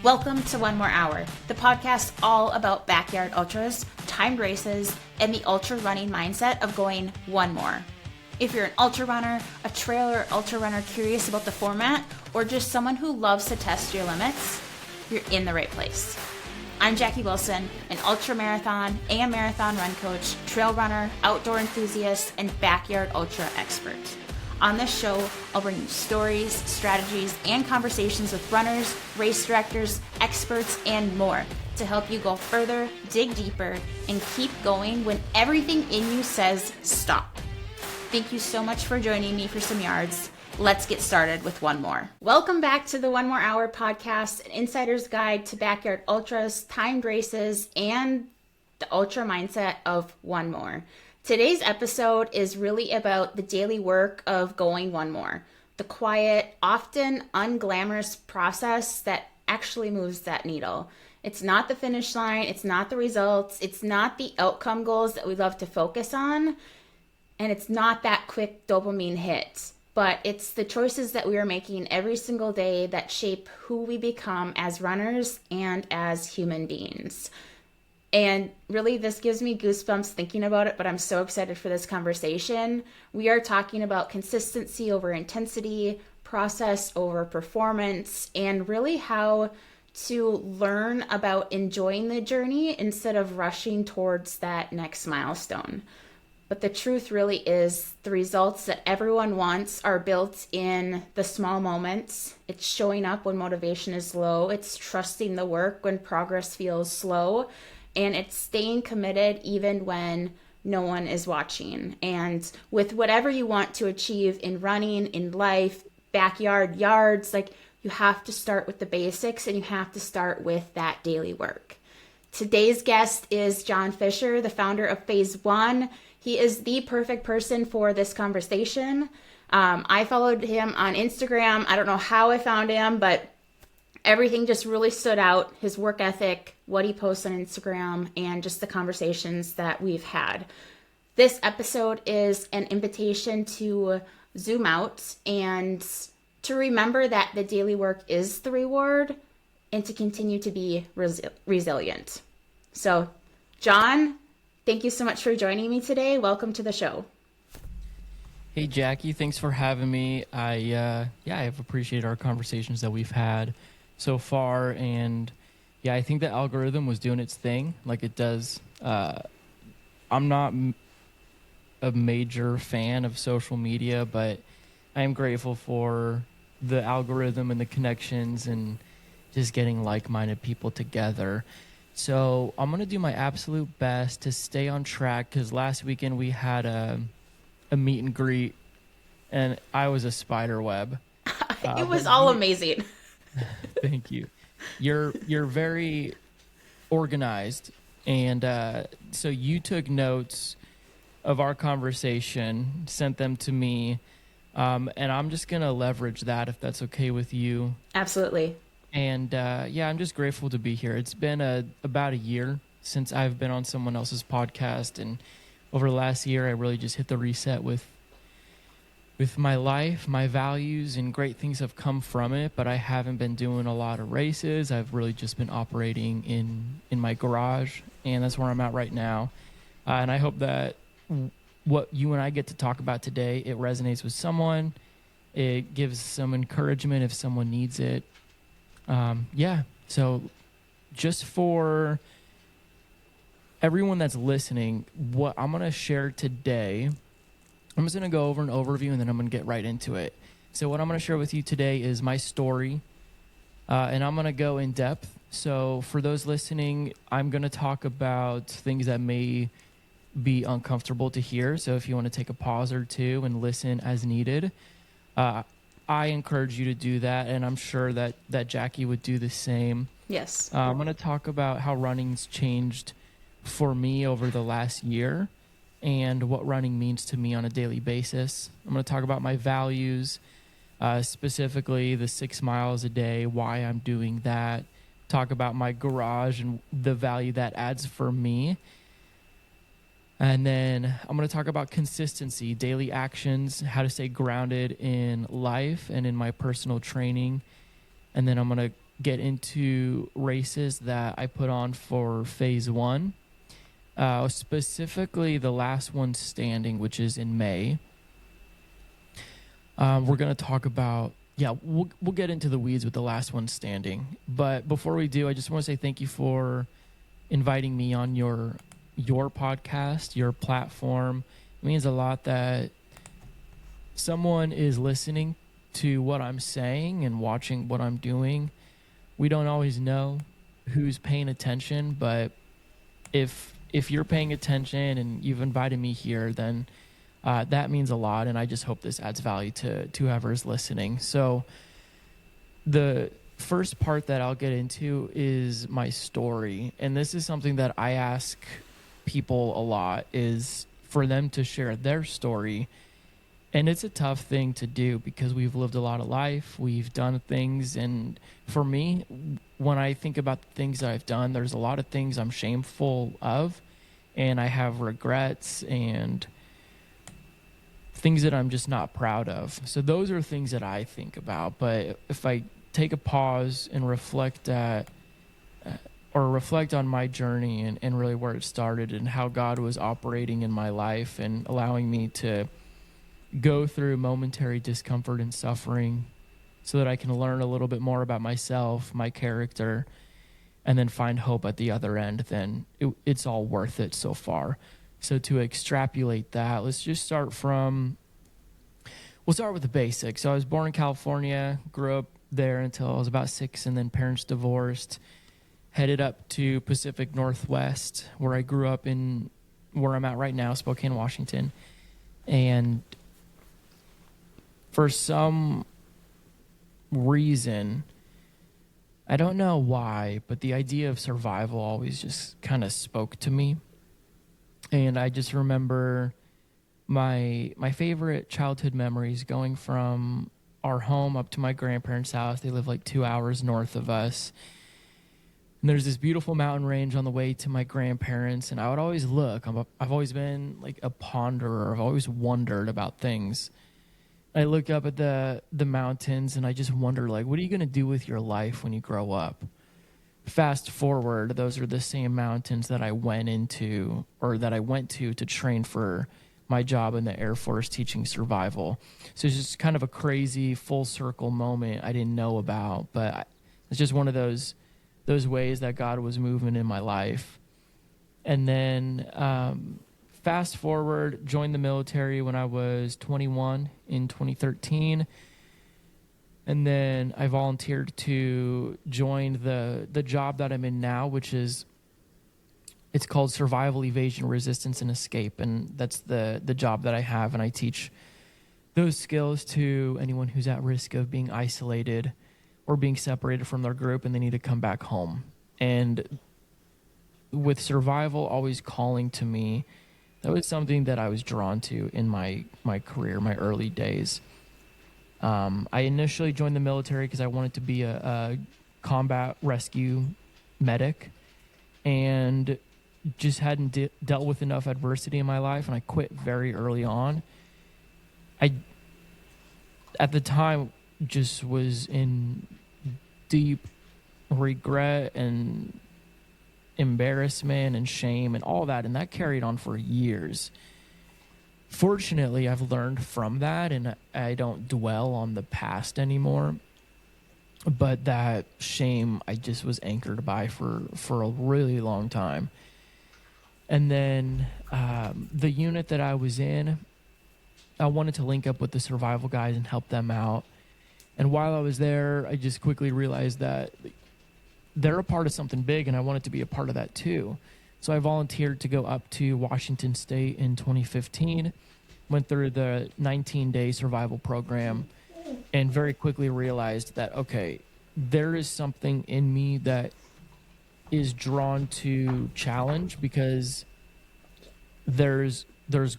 Welcome to One More Hour, the podcast all about backyard ultras, timed races, and the ultra running mindset of going one more. If you're an ultra runner, a trail or ultra runner curious about the format, or just someone who loves to test your limits, you're in the right place. I'm Jaci Wilson, an ultra marathon and marathon run coach, trail runner, outdoor enthusiast, and backyard ultra expert. On this show, I'll bring you stories, strategies, and conversations with runners, race directors, experts, and more to help you go further, dig deeper, and keep going when everything in you says stop. Thank you so much for joining me for some yards. Let's get started with one more. Welcome back to the One More Hour podcast, an insider's guide to backyard ultras, timed races, and the ultra mindset of one more. Today's episode is really about the daily work of going one more, the quiet, often unglamorous process that actually moves that needle. It's not the finish line, it's not the results, it's not the outcome goals that we love to focus on, and it's not that quick dopamine hit, but it's the choices that we are making every single day that shape who we become as runners and as human beings. And really, this gives me goosebumps thinking about it, but I'm so excited for this conversation. We are talking about consistency over intensity, process over performance, and really how to learn about enjoying the journey instead of rushing towards that next milestone. But the truth really is the results that everyone wants are built in the small moments. It's showing up when motivation is low. It's trusting the work when progress feels slow. And it's staying committed even when no one is watching. And with whatever you want to achieve in running, in life, backyard, yards, you have to start with the basics and you have to start with that daily work. Today's guest is Jon Fischer, the founder of Phase One. He is the perfect person for this conversation. I followed him on Instagram. I don't know how I found him, but everything just really stood out. His work ethic, what he posts on Instagram, and just the conversations that we've had. This episode is an invitation to zoom out and to remember that the daily work is the reward and to continue to be resilient. So, Jon, thank you so much for joining me today. Welcome to the show. Hey, Jaci, thanks for having me. I've appreciated our conversations that we've had so far, and I think the algorithm was doing its thing like it does. I'm not a major fan of social media, but I am grateful for the algorithm and the connections and just getting like-minded people together. So I'm going to do my absolute best to stay on track, because last weekend we had a meet and greet and I was a spider web. It was all amazing. Thank you. You're very organized, and so you took notes of our conversation, sent them to me, and I'm just gonna leverage that if that's okay with you. Absolutely. And I'm just grateful to be here. It's been about a year since I've been on someone else's podcast, and over the last year I really just hit the reset with my life, my values, and great things have come from it, but I haven't been doing a lot of races. I've really just been operating in my garage, and that's where I'm at right now. And I hope that what you and I get to talk about today, it resonates with someone. It gives some encouragement if someone needs it. So just for everyone that's listening, what I'm going to share today, I'm just going to go over an overview and then I'm going to get right into it. So what I'm going to share with you today is my story, and I'm going to go in depth. So for those listening, I'm going to talk about things that may be uncomfortable to hear. So if you want to take a pause or two and listen as needed, I encourage you to do that, and I'm sure that Jaci would do the same. Yes. I'm going to talk about how running's changed for me over the last year and what running means to me on a daily basis. I'm going to talk about my values, specifically the 6 miles a day, why I'm doing that, talk about my garage and the value that adds for me. And then I'm going to talk about consistency, daily actions, how to stay grounded in life and in my personal training. And then I'm going to get into races that I put on for phase 1, specifically the last one standing, which is in May. We're going to talk about, we'll get into the weeds with the last one standing. But before we do, I just want to say thank you for inviting me on your podcast, your platform. It means a lot that someone is listening to what I'm saying and watching what I'm doing. We don't always know who's paying attention, but if you're paying attention and you've invited me here, then that means a lot, and I just hope this adds value to whoever's listening. So the first part that I'll get into is my story, and this is something that I ask people a lot, is for them to share their story. And it's a tough thing to do because we've lived a lot of life, we've done things, and for me, when I think about the things that I've done, there's a lot of things I'm shameful of, and I have regrets and things that I'm just not proud of. So those are things that I think about. But if I take a pause and reflect on my journey and really where it started and how God was operating in my life and allowing me to go through momentary discomfort and suffering so that I can learn a little bit more about myself, my character, and then find hope at the other end, then it's all worth it so far. So to extrapolate that, we'll start with the basics. So I was born in California, grew up there until I was about 6, and then parents divorced, headed up to Pacific Northwest, where I grew up in, where I'm at right now, Spokane, Washington. And for some reason, I don't know why, but the idea of survival always just kind of spoke to me. And I just remember my favorite childhood memories going from our home up to my grandparents' house. They live like 2 hours north of us. And there's this beautiful mountain range on the way to my grandparents. And I would always look. I've always been like a ponderer. I've always wondered about things. I look up at the mountains and I just wonder, like, what are you going to do with your life when you grow up? Fast forward, those are the same mountains that I went to to train for my job in the Air Force teaching survival. So it's just kind of a crazy full circle moment I didn't know about, but it's just one of those ways that God was moving in my life. And then fast forward, joined the military when I was 21 in 2013. And then I volunteered to join the job that I'm in now, which is, it's called Survival, Evasion, Resistance, and Escape. And that's the job that I have. And I teach those skills to anyone who's at risk of being isolated or being separated from their group and they need to come back home. And with survival always calling to me, that was something that I was drawn to in my career, my early days. I initially joined the military because I wanted to be a combat rescue medic and just hadn't dealt with enough adversity in my life, and I quit very early on. I, at the time, just was in deep regret and embarrassment and shame and all that, and that carried on for years. Fortunately, I've learned from that, and I don't dwell on the past anymore. But that shame I just was anchored by for a really long time. And then the unit that I was in, I wanted to link up with the survival guys and help them out. And while I was there, I just quickly realized that they're a part of something big, and I wanted to be a part of that too. So I volunteered to go up to Washington State in 2015, went through the 19-day survival program, and very quickly realized that, okay, there is something in me that is drawn to challenge because there's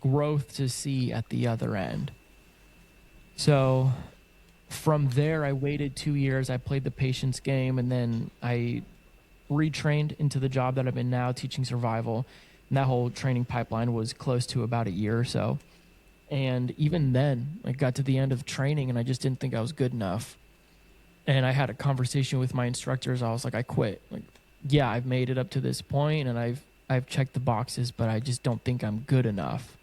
growth to see at the other end. So from there, I waited 2 years. I played the patience game, and then I retrained into the job that I'm in now, teaching survival. And that whole training pipeline was close to about a year or so. And even then, I got to the end of training, and I just didn't think I was good enough. And I had a conversation with my instructors. I was like, I quit. Like, yeah, I've made it up to this point and I've checked the boxes, but I just don't think I'm good enough.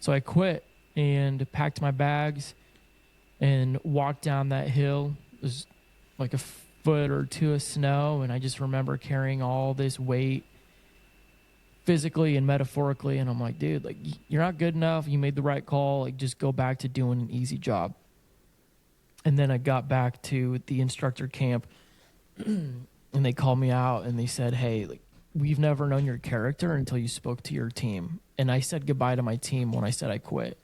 So I quit and packed my bags and walked down that hill. It was like a foot or two of snow, and I just remember carrying all this weight physically and metaphorically, and I'm like, dude, like, you're not good enough. You made the right call. Like, just go back to doing an easy job. And then I got back to the instructor camp and they called me out and they said, hey, like, we've never known your character until you spoke to your team. And I said goodbye to my team when I said I quit.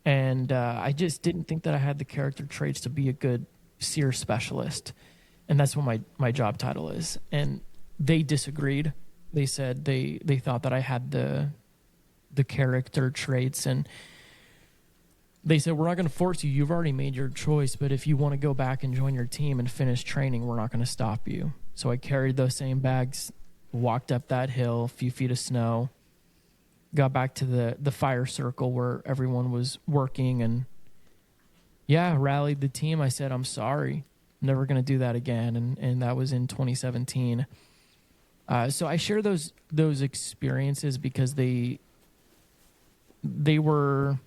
And I just didn't think that I had the character traits to be a good SEER specialist. And that's what my job title is. And they disagreed. They said they thought that I had the character traits, and they said, we're not going to force you. You've already made your choice, but if you want to go back and join your team and finish training, we're not going to stop you. So I carried those same bags, walked up that hill, a few feet of snow, got back to the fire circle where everyone was working, and rallied the team. I said, I'm sorry. Never going to do that again. And that was in 2017. So I share those experiences because they were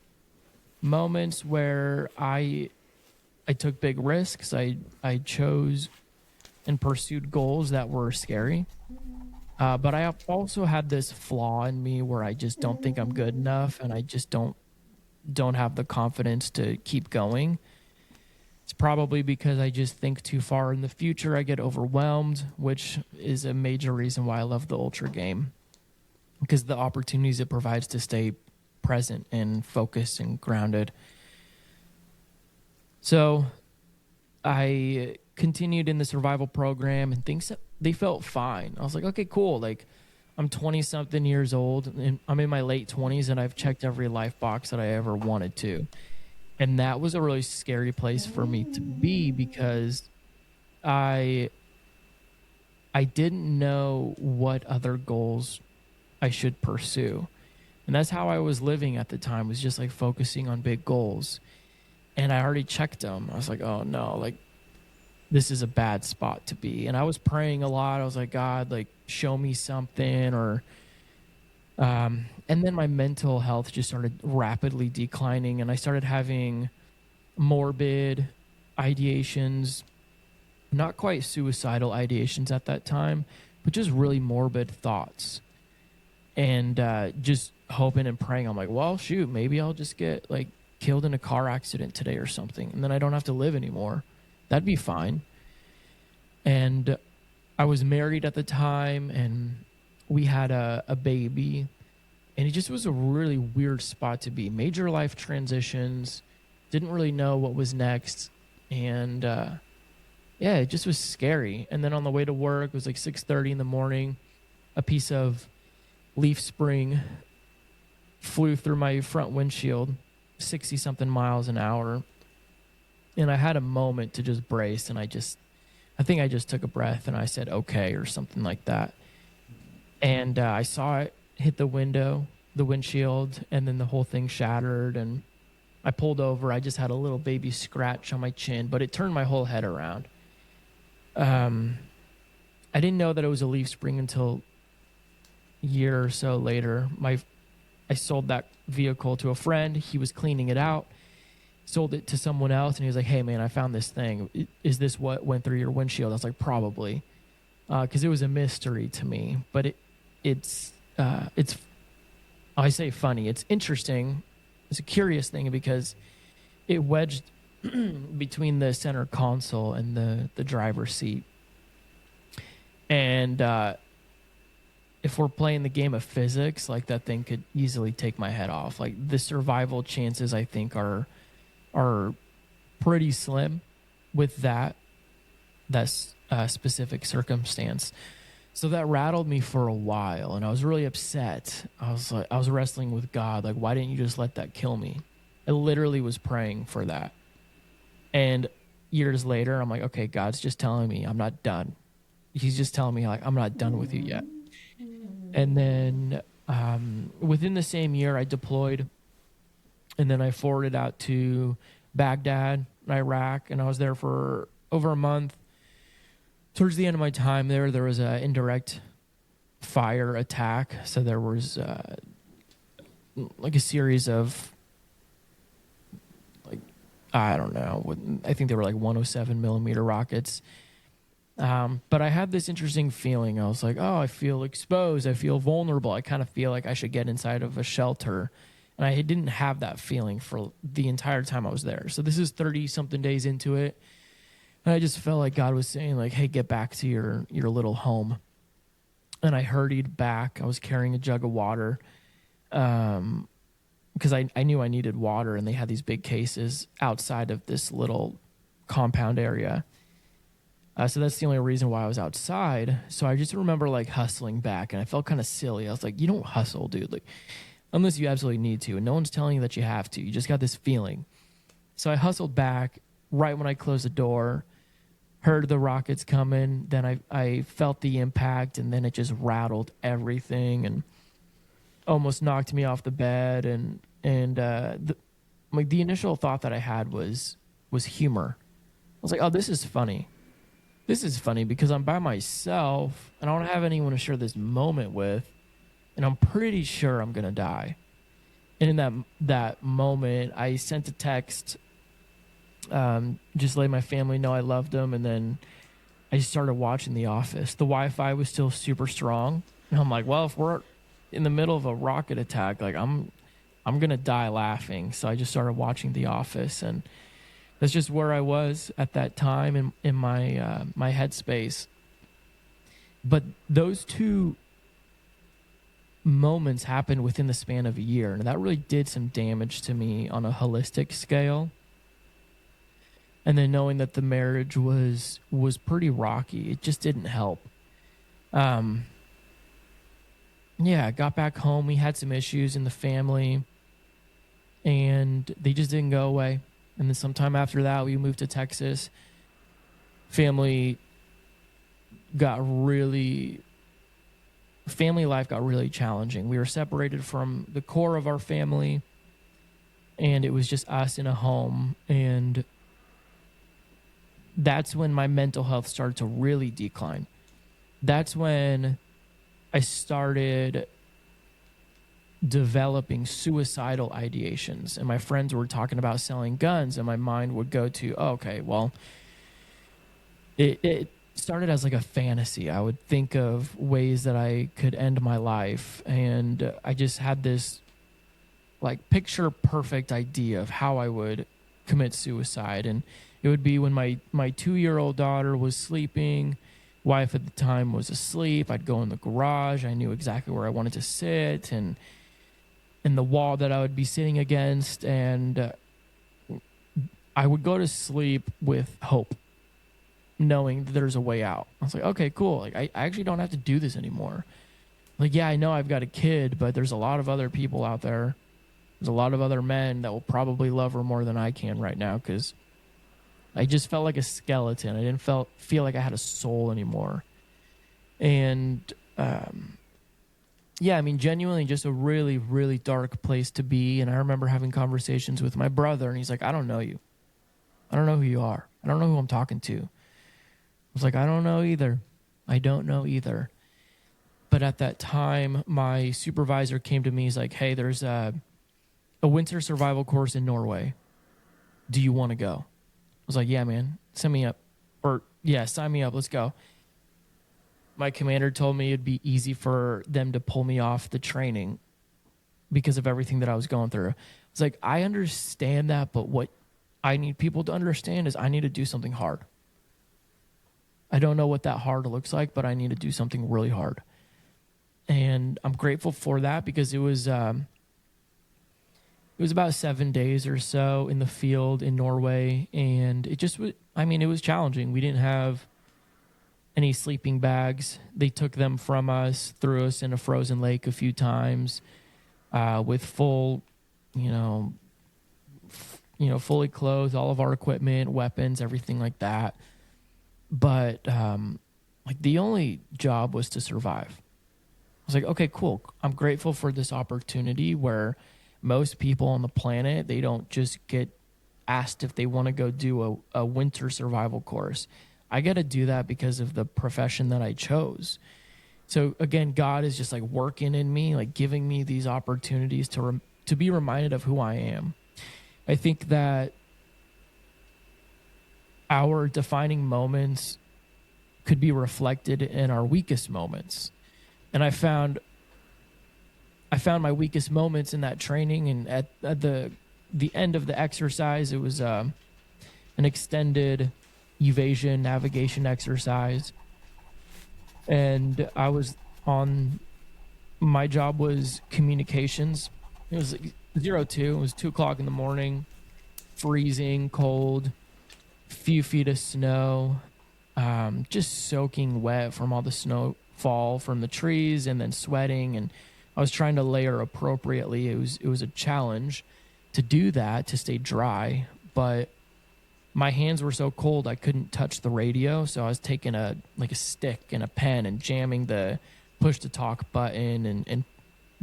moments where I took big risks. I chose and pursued goals that were scary. But I also had this flaw in me where I just don't think I'm good enough, and I just don't have the confidence to keep going. It's probably because I just think too far in the future. I get overwhelmed, which is a major reason why I love the ultra game, because the opportunities it provides to stay present and focused and grounded. So I continued in the survival program, and things, they felt fine. I was like, okay, cool. Like, I'm 20 something years old and I'm in my late 20s, and I've checked every life box that I ever wanted to. And that was a really scary place for me to be, because I didn't know what other goals I should pursue. And that's how I was living at the time, was just like focusing on big goals. And I already checked them. I was like, oh no, like, this is a bad spot to be. And I was praying a lot. I was like, God, like, show me something. Or and then my mental health just started rapidly declining, and I started having morbid ideations, not quite suicidal ideations at that time, but just really morbid thoughts. And just hoping and praying. I'm like, well, shoot, maybe I'll just get like killed in a car accident today or something, and then I don't have to live anymore. That'd be fine. And I was married at the time, and we had a baby, and it just was a really weird spot to be. Major life transitions, didn't really know what was next, and it just was scary. And then on the way to work, it was like 6:30 in the morning, a piece of leaf spring flew through my front windshield, 60 something miles an hour, and I had a moment to just brace, and I think I just took a breath and I said okay or something like that. And I saw it hit the windshield, and then the whole thing shattered, and I pulled over. I just had a little baby scratch on my chin, but it turned my whole head around. I didn't know that it was a leaf spring until a year or so later. I sold that vehicle to a friend. He was cleaning it out, sold it to someone else, and he was like, hey man, I found this thing. Is this what went through your windshield? I was like, probably, because it was a mystery to me. But it's I say funny, it's interesting. It's a curious thing because it wedged between the center console and the driver's seat. And if we're playing the game of physics, like, that thing could easily take my head off. Like, the survival chances, I think, are pretty slim with that specific circumstance. So that rattled me for a while, and I was really upset. I was wrestling with God, like, why didn't you just let that kill me? I literally was praying for that. And years later, I'm like, okay, God's just telling me I'm not done. He's just telling me, like, I'm not done with you yet. And then within the same year, I deployed, and then I forwarded out to Baghdad, Iraq, and I was there for over a month. Towards the end of my time there was an indirect fire attack. So there was like a series of, like, I don't know, I think they were like 107 millimeter rockets. But I had this interesting feeling. I was like, oh, I feel exposed. I feel vulnerable. I kind of feel like I should get inside of a shelter. And I didn't have that feeling for the entire time I was there. So this is 30-something days into it. And I just felt like God was saying, like, hey, get back to your little home. And I hurried back. I was carrying a jug of water because I knew I needed water, and they had these big cases outside of this little compound area. So that's the only reason why I was outside. So I just remember, like, hustling back, and I felt kind of silly. I was like, you don't hustle, dude, like, unless you absolutely need to. And no one's telling you that you have to. You just got this feeling. So I hustled back right when I closed the door. Heard the rockets coming, then I felt the impact, and then it just rattled everything and almost knocked me off the bed. And the initial thought that I had was humor. I was like, oh, this is funny. This is funny because I'm by myself and I don't have anyone to share this moment with, and I'm pretty sure I'm gonna die. And in that moment, I sent a text. Just let my family know I loved them, and then I just started watching The Office. The Wi-Fi was still super strong, and I'm like, well, if we're in the middle of a rocket attack, like I'm gonna die laughing. So I just started watching The Office, and that's just where I was at that time in my my headspace. But those two moments happened within the span of a year, and that really did some damage to me on a holistic scale. And then knowing that the marriage was pretty rocky, it just didn't help. I got back home. We had some issues in the family, and they just didn't go away. And then sometime after that, we moved to Texas. Family life got really challenging. We were separated from the core of our family, and it was just us in a home. And that's when my mental health started to really decline. That's when I started developing suicidal ideations, and my friends were talking about selling guns, and my mind would go to, oh, okay, well, it started as like a fantasy. I would think of ways that I could end my life, and I just had this like picture perfect idea of how I would commit suicide. And it would be when my 2-year-old daughter was sleeping, wife at the time was asleep. I'd go in the garage. I knew exactly where I wanted to sit, and in the wall that I would be sitting against, and I would go to sleep with hope, knowing that there's a way out. I was like, okay, cool. Like I actually don't have to do this anymore. Like, yeah, I know I've got a kid, but there's a lot of other people out there. There's a lot of other men that will probably love her more than I can right now, because I just felt like a skeleton. I didn't feel like I had a soul anymore. And genuinely just a really, really dark place to be. And I remember having conversations with my brother, and he's like, I don't know you. I don't know who you are. I don't know who I'm talking to. I was like, I don't know either. I don't know either. But at that time, my supervisor came to me. He's like, hey, there's a winter survival course in Norway. Do you want to go? I was like, yeah, man, sign me up. Sign me up. Let's go. My commander told me it'd be easy for them to pull me off the training because of everything that I was going through. I was like, I understand that, but what I need people to understand is I need to do something hard. I don't know what that hard looks like, but I need to do something really hard. And I'm grateful for that, because it was about 7 days or so in the field in Norway, and it just was, it was challenging. We didn't have any sleeping bags. They took them from us, threw us in a frozen lake a few times, with full, fully clothed, all of our equipment, weapons, everything like that. But the only job was to survive. I was like, okay, cool. I'm grateful for this opportunity where most people on the planet, they don't just get asked if they want to go do a winter survival course. I got to do that because of the profession that I chose. So again, God is just like working in me, like giving me these opportunities to be reminded of who I am. I think that our defining moments could be reflected in our weakest moments. And I found my weakest moments in that training, and at the end of the exercise, it was an extended evasion navigation exercise. And my job was communications. It was 02. It was 2:00 in the morning, freezing cold, few feet of snow, just soaking wet from all the snowfall from the trees, and then sweating. And I was trying to layer appropriately. It was a challenge to do that, to stay dry, but my hands were so cold I couldn't touch the radio. So I was taking a stick and a pen and jamming the push to talk button and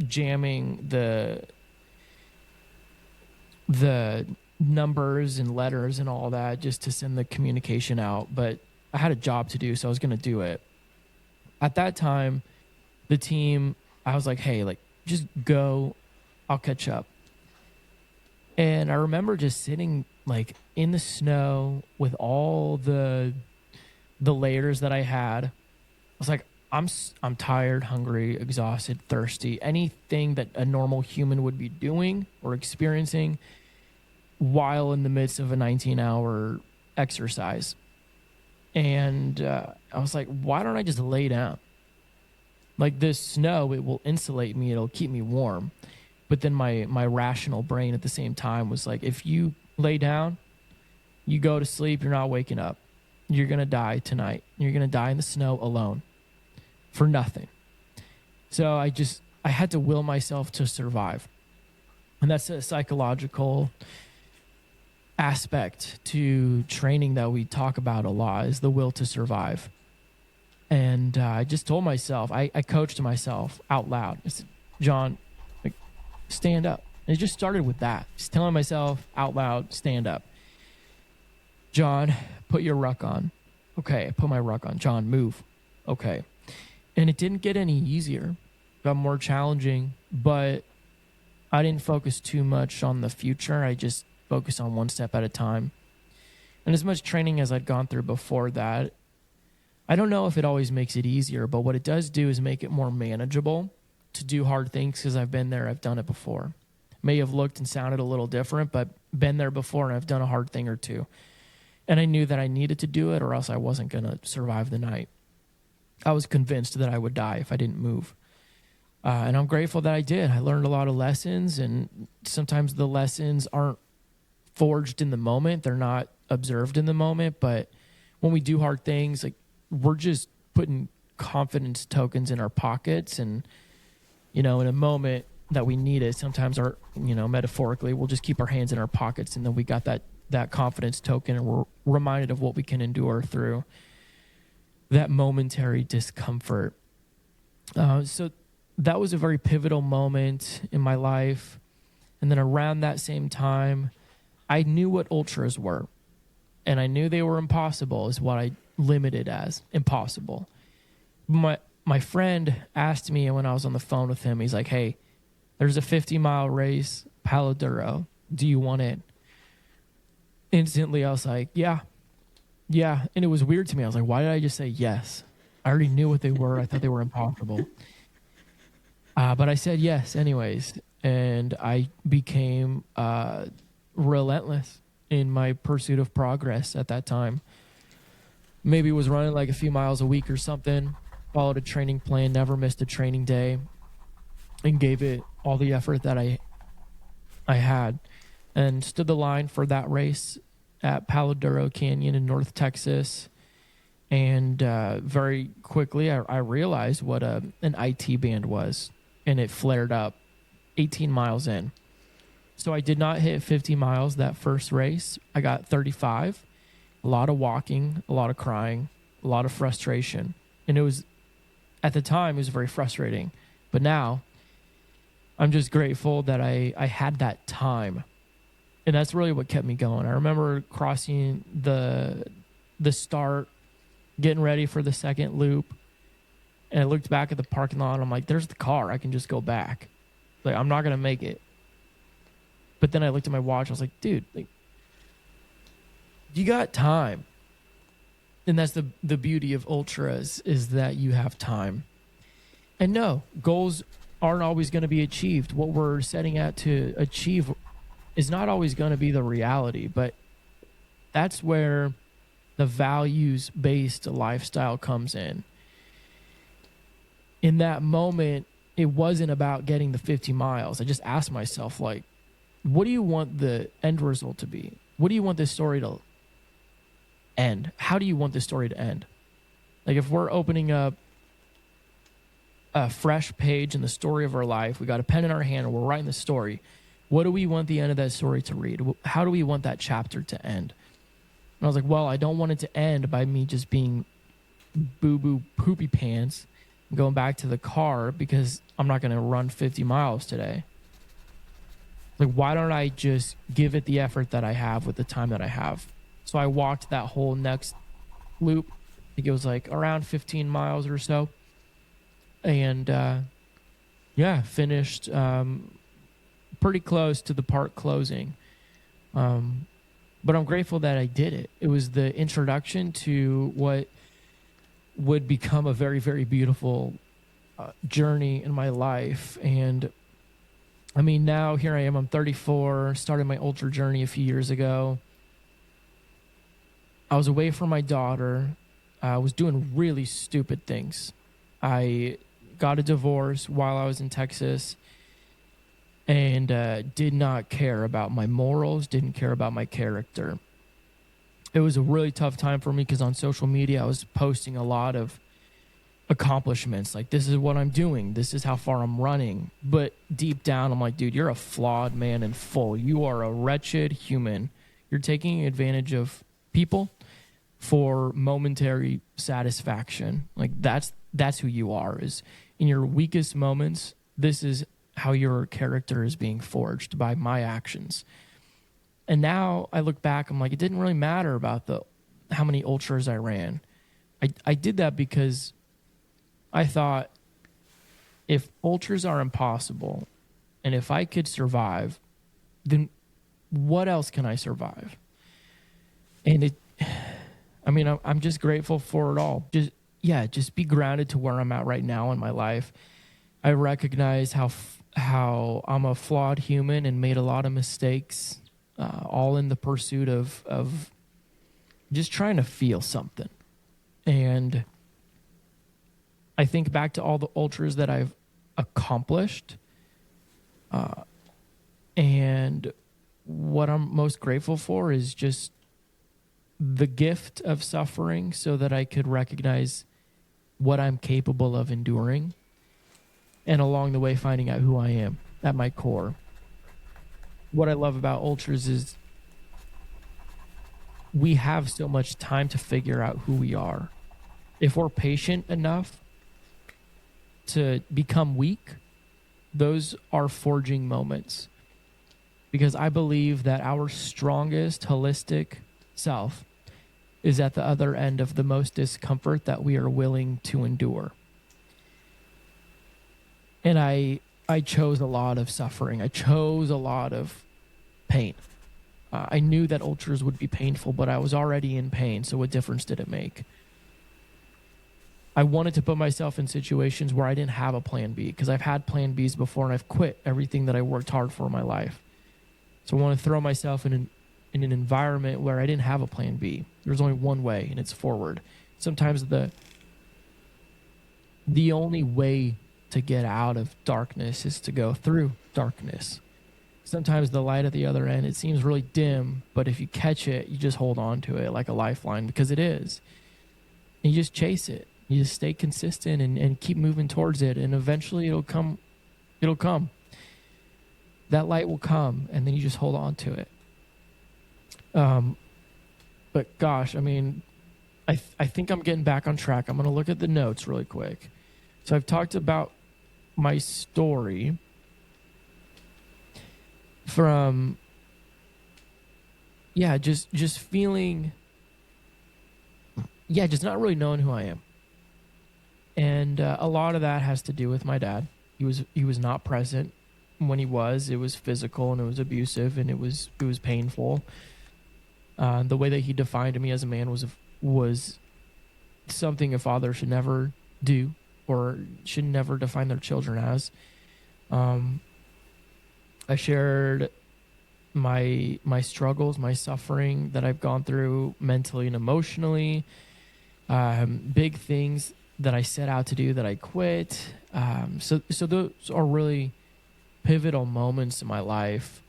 jamming the numbers and letters and all that just to send the communication out. But I had a job to do, so I was going to do it. At that time, the team, I was like, hey, like, just go, I'll catch up. And I remember just sitting like in the snow with all the layers that I had. I was like, I'm tired, hungry, exhausted, thirsty, anything that a normal human would be doing or experiencing while in the midst of a 19-hour exercise. And I was like, why don't I just lay down? Like, this snow, it will insulate me. It'll keep me warm. But then my rational brain at the same time was like, if you lay down, you go to sleep, you're not waking up. You're going to die tonight. You're going to die in the snow alone for nothing. So I had to will myself to survive. And that's a psychological aspect to training that we talk about a lot, is the will to survive. And I just told myself, I coached myself out loud. I said, Jon, like, stand up. And it just started with that. Just telling myself out loud, stand up. Jon, put your ruck on. Okay, I put my ruck on. Jon, move. Okay. And it didn't get any easier. It got more challenging, but I didn't focus too much on the future. I just focused on one step at a time. And as much training as I'd gone through before that, I don't know if it always makes it easier, but what it does do is make it more manageable to do hard things, because I've been there, I've done it before. May have looked and sounded a little different, but been there before, and I've done a hard thing or two. And I knew that I needed to do it, or else I wasn't going to survive the night. I was convinced that I would die if I didn't move. And I'm grateful that I did. I learned a lot of lessons, and sometimes the lessons aren't forged in the moment. They're not observed in the moment. But when we do hard things, like, we're just putting confidence tokens in our pockets. And, in a moment that we need it, sometimes metaphorically, we'll just keep our hands in our pockets, and then we got that confidence token, and we're reminded of what we can endure through that momentary discomfort. So that was a very pivotal moment in my life. And then around that same time, I knew what ultras were, and I knew they were impossible, is what I limited as impossible. My friend asked me when I was on the phone with him, he's like, hey, there's a 50-mile race, Palo Duro. Do you want in? Instantly, I was like, yeah. And it was weird to me. I was like, why did I just say yes? I already knew what they were. I thought they were impossible. But I said yes anyways. And I became relentless in my pursuit of progress at that time. Maybe was running like a few miles a week or something. Followed a training plan, never missed a training day, and gave it all the effort that I had. And stood the line for that race at Palo Duro Canyon in North Texas. And very quickly, I realized what an IT band was. And it flared up 18 miles in. So I did not hit 50 miles that first race. I got 35. A lot of walking, a lot of crying, a lot of frustration. And it was, at the time, it was very frustrating. But now, I'm just grateful that I had that time. And that's really what kept me going. I remember crossing the start, getting ready for the second loop, and I looked back at the parking lot and I'm like, there's the car. I can just go back. Like, I'm not going to make it. But then I looked at my watch. I was like, dude, like, you got time. And that's the beauty of ultras, is that you have time. And no, goals aren't always going to be achieved. What we're setting out to achieve is not always going to be the reality, but that's where the values-based lifestyle comes in. In that moment, it wasn't about getting the 50 miles. I just asked myself, like, what do you want the end result to be? What do you want this story to end? How do you want this story to end? Like, if we're opening up a fresh page in the story of our life, we got a pen in our hand and we're writing the story, what do we want the end of that story to read? How do we want that chapter to end? And I was like, well, I don't want it to end by me just being boo-boo poopy pants and going back to the car because I'm not going to run 50 miles today. Like, why don't I just give it the effort that I have with the time that I have? So I walked that whole next loop. I think it was like around 15 miles or so. And finished pretty close to the park closing. But I'm grateful that I did it. It was the introduction to what would become a very, very beautiful journey in my life. And I mean, now here I am, I'm 34, started my ultra journey a few years ago. I was away from my daughter. I was doing really stupid things. I got a divorce while I was in Texas and did not care about my morals, didn't care about my character. It was a really tough time for me because on social media I was posting a lot of accomplishments, like, this is what I'm doing, this is how far I'm running. But deep down I'm like, dude, you're a flawed man in full. You are a wretched human. You're taking advantage of people for momentary satisfaction. Like, that's who you are. Is in your weakest moments, this is how your character is being forged, by my actions. And now I look back, I'm like, it didn't really matter about how many ultras I ran. I did that because I thought, if ultras are impossible and if I could survive, then what else can I survive? And I'm just grateful for it all. Just be grounded to where I'm at right now in my life. I recognize how I'm a flawed human and made a lot of mistakes, all in the pursuit of just trying to feel something. And I think back to all the ultras that I've accomplished, and what I'm most grateful for is just the gift of suffering so that I could recognize what I'm capable of enduring, and along the way finding out who I am at my core. What I love about ultras is we have so much time to figure out who we are. If we're patient enough to become weak, those are forging moments. Because I believe that our strongest holistic self is at the other end of the most discomfort that we are willing to endure. And I chose a lot of suffering. I chose a lot of pain. I knew that ultras would be painful, but I was already in pain, so what difference did it make? I wanted to put myself in situations where I didn't have a plan B, because I've had plan Bs before and I've quit everything that I worked hard for in my life. So I want to throw myself in an environment where I didn't have a plan B. There's only one way, and it's forward. Sometimes the only way to get out of darkness is to go through darkness. Sometimes the light at the other end, it seems really dim, but if you catch it, you just hold on to it like a lifeline, because it is. And you just chase it. You just stay consistent and keep moving towards it, and eventually it'll come. It'll come. That light will come, and then you just hold on to it. But gosh, I mean, I think I'm getting back on track. I'm going to look at the notes really quick. So I've talked about my story from just feeling, just not really knowing who I am. And a lot of that has to do with my dad. He was not present when he was. It was physical and it was abusive and it was painful. The way that he defined me as a man was something a father should never do or should never define their children as. I shared my struggles, my suffering that I've gone through mentally and emotionally, big things that I set out to do that I quit. So those are really pivotal moments in my life.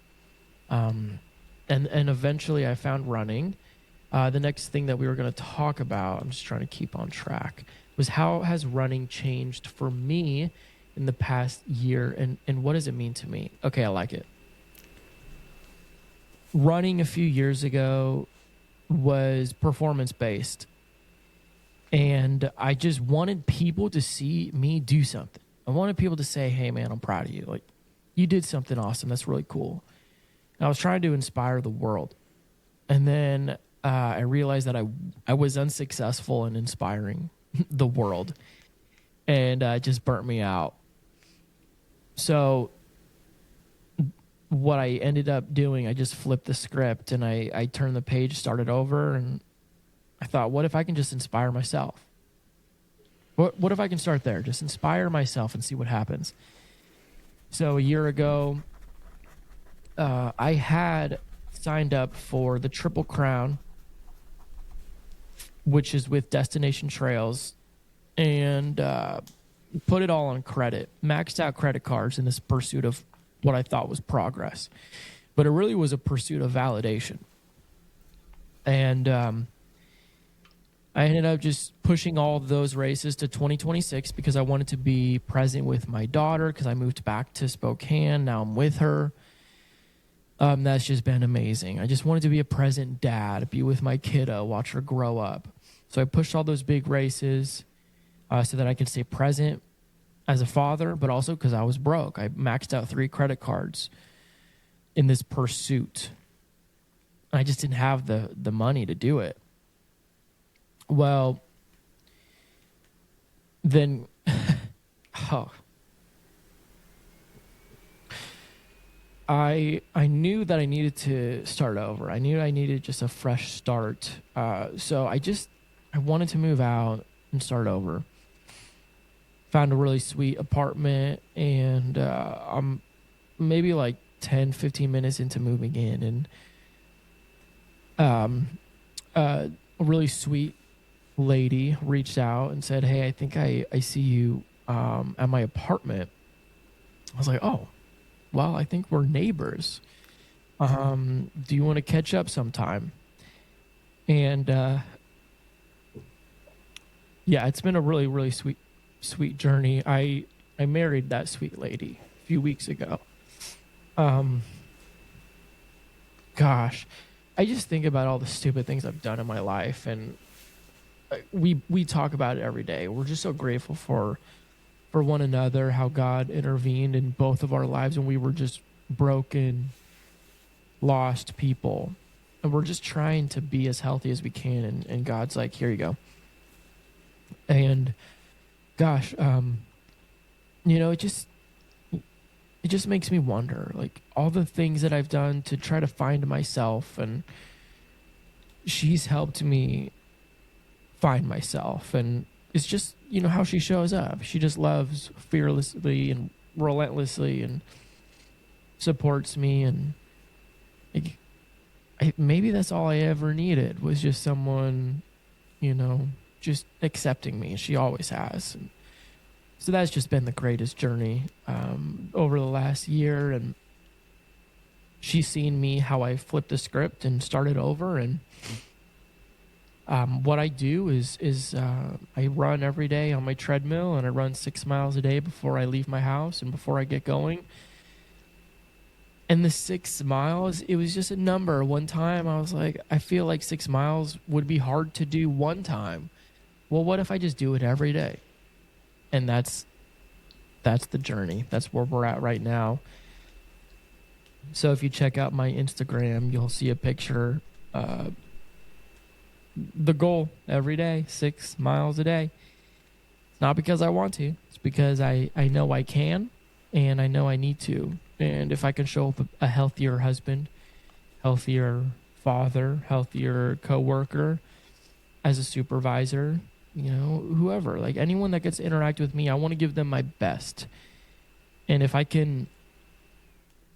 And eventually I found running. The next thing that we were going to talk about, I'm just trying to keep on track, was how has running changed for me in the past year, and what does it mean to me? Okay, I like it. Running a few years ago was performance-based, and I just wanted people to see me do something. I wanted people to say, hey, man, I'm proud of you. Like, you did something awesome. That's really cool. And I was trying to inspire the world. And then I realized that I was unsuccessful in inspiring the world, and it just burnt me out. So what I ended up doing, I just flipped the script and I turned the page, started over, and I thought, what if I can just inspire myself? What if I can start there? Just inspire myself and see what happens. So a year ago, I had signed up for the Triple Crown, which is with Destination Trails, and put it all on credit, maxed out credit cards in this pursuit of what I thought was progress. But it really was a pursuit of validation. And I ended up just pushing all of those races to 2026 because I wanted to be present with my daughter because I moved back to Spokane. Now I'm with her. That's just been amazing. I just wanted to be a present dad, be with my kiddo, watch her grow up. So I pushed all those big races so that I could stay present as a father, but also because I was broke. I maxed out 3 credit cards in this pursuit. I just didn't have the money to do it. Well, then, I knew that I needed to start over. I knew I needed just a fresh start. So I wanted to move out and start over. Found a really sweet apartment, and I'm maybe like 10, 15 minutes into moving in, and a really sweet lady reached out and said, hey, I think I see you at my apartment. I was like, oh, well, I think we're neighbors. Do you want to catch up sometime? And it's been a really, really sweet journey. I married that sweet lady a few weeks ago. Gosh, I just think about all the stupid things I've done in my life, and we talk about it every day. We're just so grateful for one another, how God intervened in both of our lives when we were just broken, lost people. And we're just trying to be as healthy as we can, and God's like, here you go. And gosh, it just makes me wonder, like, all the things that I've done to try to find myself, and she's helped me find myself. And it's just, how she shows up. She just loves fearlessly and relentlessly and supports me. And maybe that's all I ever needed, was just someone, just accepting me. She always has. And so that's just been the greatest journey over the last year. And she's seen me, how I flipped the script and started over. And what I do is I run every day on my treadmill, and I run 6 miles a day before I leave my house and before I get going. And the 6 miles, it was just a number. One time I was like, I feel like 6 miles would be hard to do one time. Well, what if I just do it every day? And that's the journey. That's where we're at right now. So if you check out my Instagram, you'll see a picture the goal every day, 6 miles a day. It's not because I want to. It's because I know I can, and I know I need to. And if I can show up a healthier husband, healthier father, healthier coworker, as a supervisor, whoever, like anyone that gets to interact with me, I want to give them my best. And if I can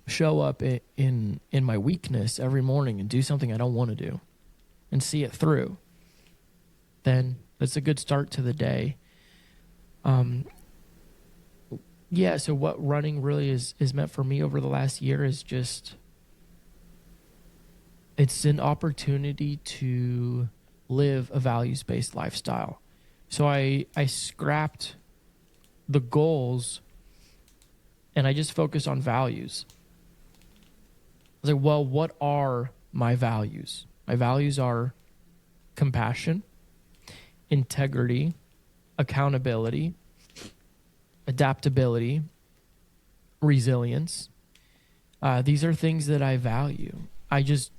show up in my weakness every morning and do something I don't want to do and see it through, then that's a good start to the day. So what running really is meant for me over the last year is just, it's an opportunity to live a values-based lifestyle. So I scrapped the goals and I just focused on values. I was like, well, what are my values? My values are compassion, integrity, accountability, adaptability, resilience. These are things that I value. I just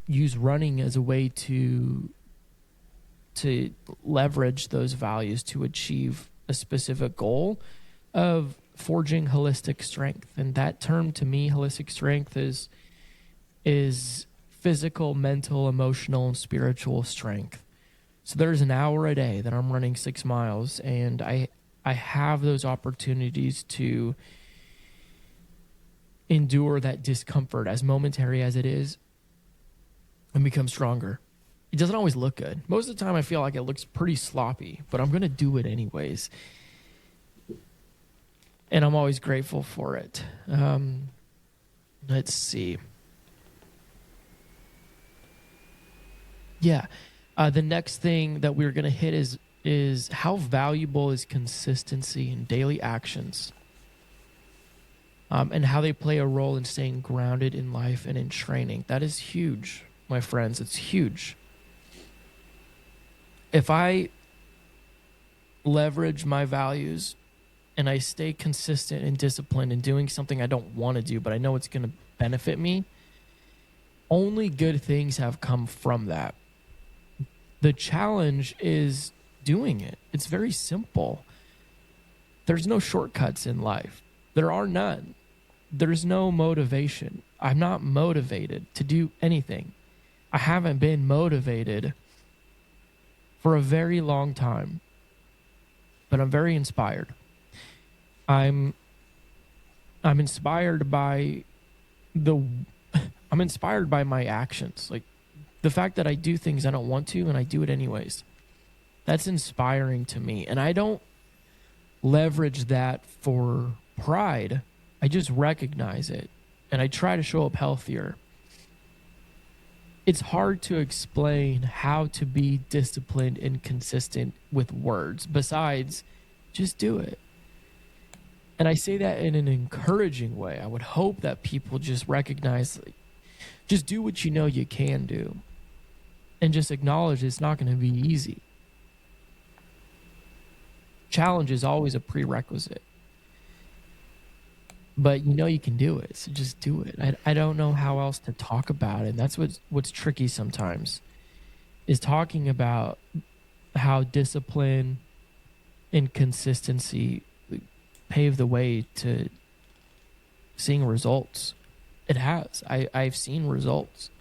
use running as a way to leverage those values to achieve a specific goal of forging holistic strength. And that term to me, holistic strength, is physical, mental, emotional, and spiritual strength. So there's an hour a day that I'm running 6 miles, and I have those opportunities to endure that discomfort, as momentary as it is, and become stronger. It doesn't always look good. Most of the time I feel like it looks pretty sloppy, but I'm going to do it anyways. And I'm always grateful for it. Let's see. Yeah. The next thing that we're going to hit is how valuable is consistency in daily actions, and how they play a role in staying grounded in life and in training. That is huge, my friends. It's huge. If I leverage my values and I stay consistent and disciplined in doing something I don't want to do, but I know it's going to benefit me, only good things have come from that. The challenge is doing it. It's very simple. There's no shortcuts in life. There are none. There's no motivation. I'm not motivated to do anything. I haven't been motivated for a very long time, but I'm very inspired. I'm inspired by I'm inspired by my actions. Like the fact that I do things I don't want to and I do it anyways. That's inspiring to me. And I don't leverage that for pride. I just recognize it and I try to show up healthier. It's hard to explain how to be disciplined and consistent with words besides just do it. And I say that in an encouraging way. I would hope that people just recognize, like, just do what you know you can do and just acknowledge it's not going to be easy. Challenge is always a prerequisite. But you know you can do it, so just do it. I don't know how else to talk about it. And that's what's tricky sometimes, is talking about how discipline and consistency pave the way to seeing results. It has. I've seen results.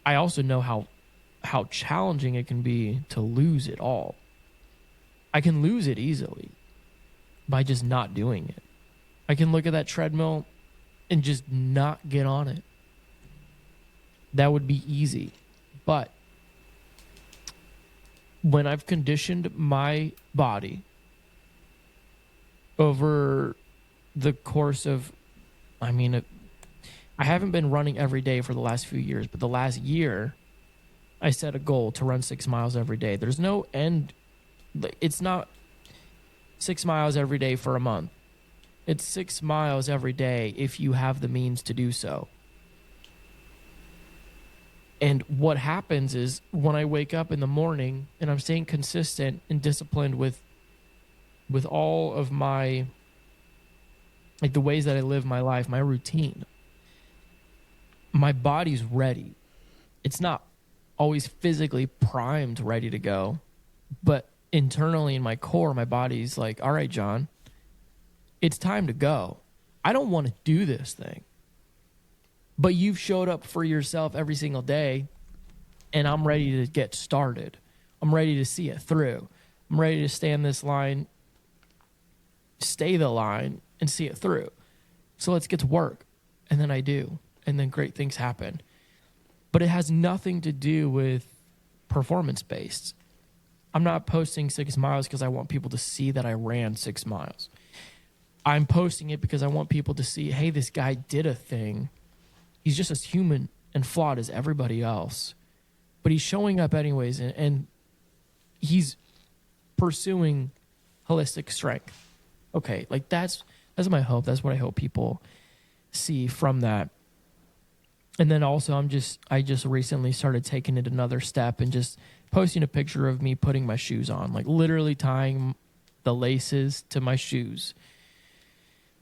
I also know how challenging it can be to lose it all. I can lose it easily by just not doing it. I can look at that treadmill and just not get on it. That would be easy. But when I've conditioned my body over the course of, I haven't been running every day for the last few years, but the last year, I set a goal to run 6 miles every day. There's no end. It's not 6 miles every day for a month. It's 6 miles every day if you have the means to do so. And what happens is when I wake up in the morning and I'm staying consistent and disciplined with all of my, like the ways that I live my life, my routine, my body's ready. it's not always physically primed, ready to go, but internally in my core, my body's like, all right, Jon, it's time to go. I don't want to do this thing. But you've showed up for yourself every single day, and I'm ready to get started. I'm ready to see it through. I'm ready to stay in this line, stay the line, and see it through. So let's get to work. And then I do. And then great things happen. But it has nothing to do with performance-based. I'm not posting 6 miles because I want people to see that I ran 6 miles. I'm posting it because I want people to see, hey, this guy did a thing. He's just as human and flawed as everybody else. But he's showing up anyways, and he's pursuing holistic strength. Okay, like that's my hope. That's what I hope people see from that. And then also I just recently started taking it another step and just posting a picture of me putting my shoes on, like literally tying the laces to my shoes.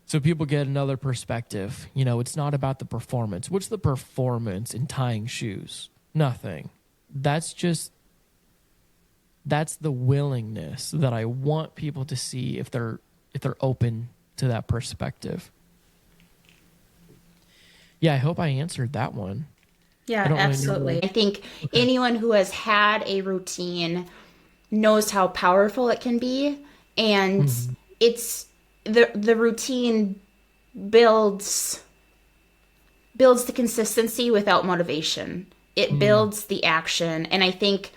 So people get another perspective. You know, it's not about the performance. What's the performance in tying shoes? Nothing. That's the willingness that I want people to see if they're open to that perspective. Yeah, I hope I answered that one. Yeah, absolutely. I think anyone who has had a routine knows how powerful it can be, and it's the routine builds the consistency without motivation. It builds the action, and I think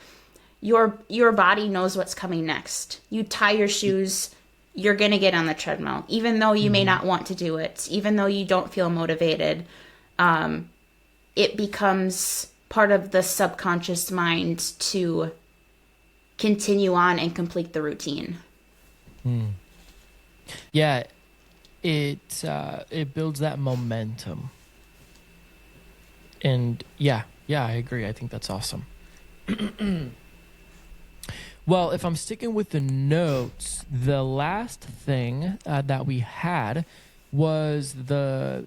your body knows what's coming next. You tie your shoes, you're going to get on the treadmill, even though you may not want to do it, even though you don't feel motivated. It becomes part of the subconscious mind to continue on and complete the routine. Yeah, it builds that momentum. And yeah, I agree. I think that's awesome. Well, if I'm sticking with the notes, the last thing that we had was the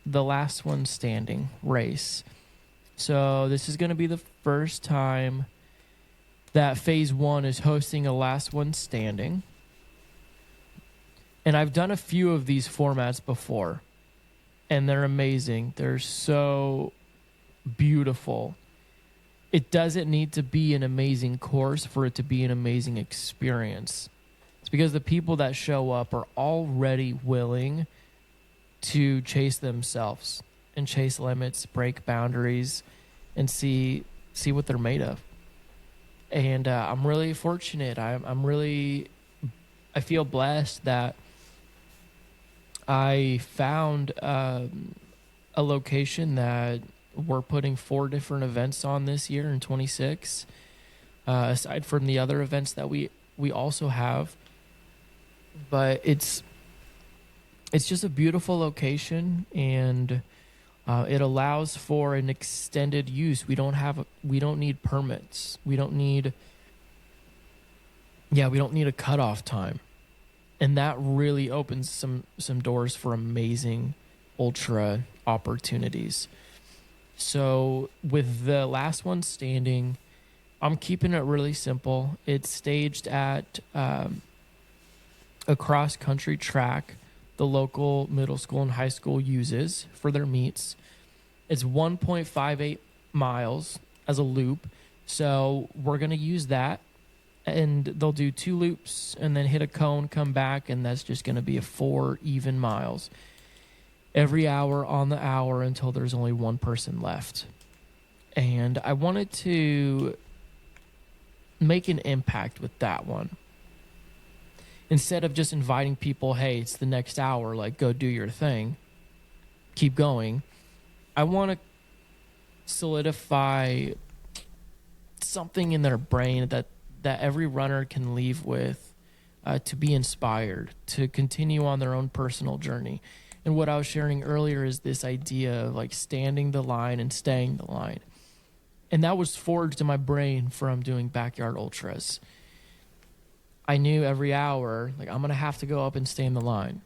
last one standing race. So this is going to be the first time that phase 1 is hosting a last one standing. And I've done a few of these formats before, and they're amazing. They're so beautiful. It doesn't need to be an amazing course for it to be an amazing experience. It's because the people that show up are already willing to chase themselves and chase limits, break boundaries, and see what they're made of. And I'm really fortunate. I feel blessed that I found a location that we're putting 4 different events on this year in 26, aside from the other events that we also have. But it's just a beautiful location, and it allows for an extended use. We don't need permits. We don't need a cutoff time. And that really opens some doors for amazing ultra opportunities. So with the last one standing, I'm keeping it really simple. It's staged at a cross-country track the local middle school and high school uses for their meets. It's 1.58 miles as a loop. So we're going to use that. And they'll do 2 loops and then hit a cone, come back, and that's just going to be 4 even miles. Every hour on the hour until there's only one person left. And I wanted to make an impact with that one. Instead of just inviting people, hey, it's the next hour, like, go do your thing, keep going, I want to solidify something in their brain that every runner can leave with, to be inspired, to continue on their own personal journey. And what I was sharing earlier is this idea of like standing the line and staying the line. And that was forged in my brain from doing backyard ultras. I knew every hour, like, I'm going to have to go up and stay in the line.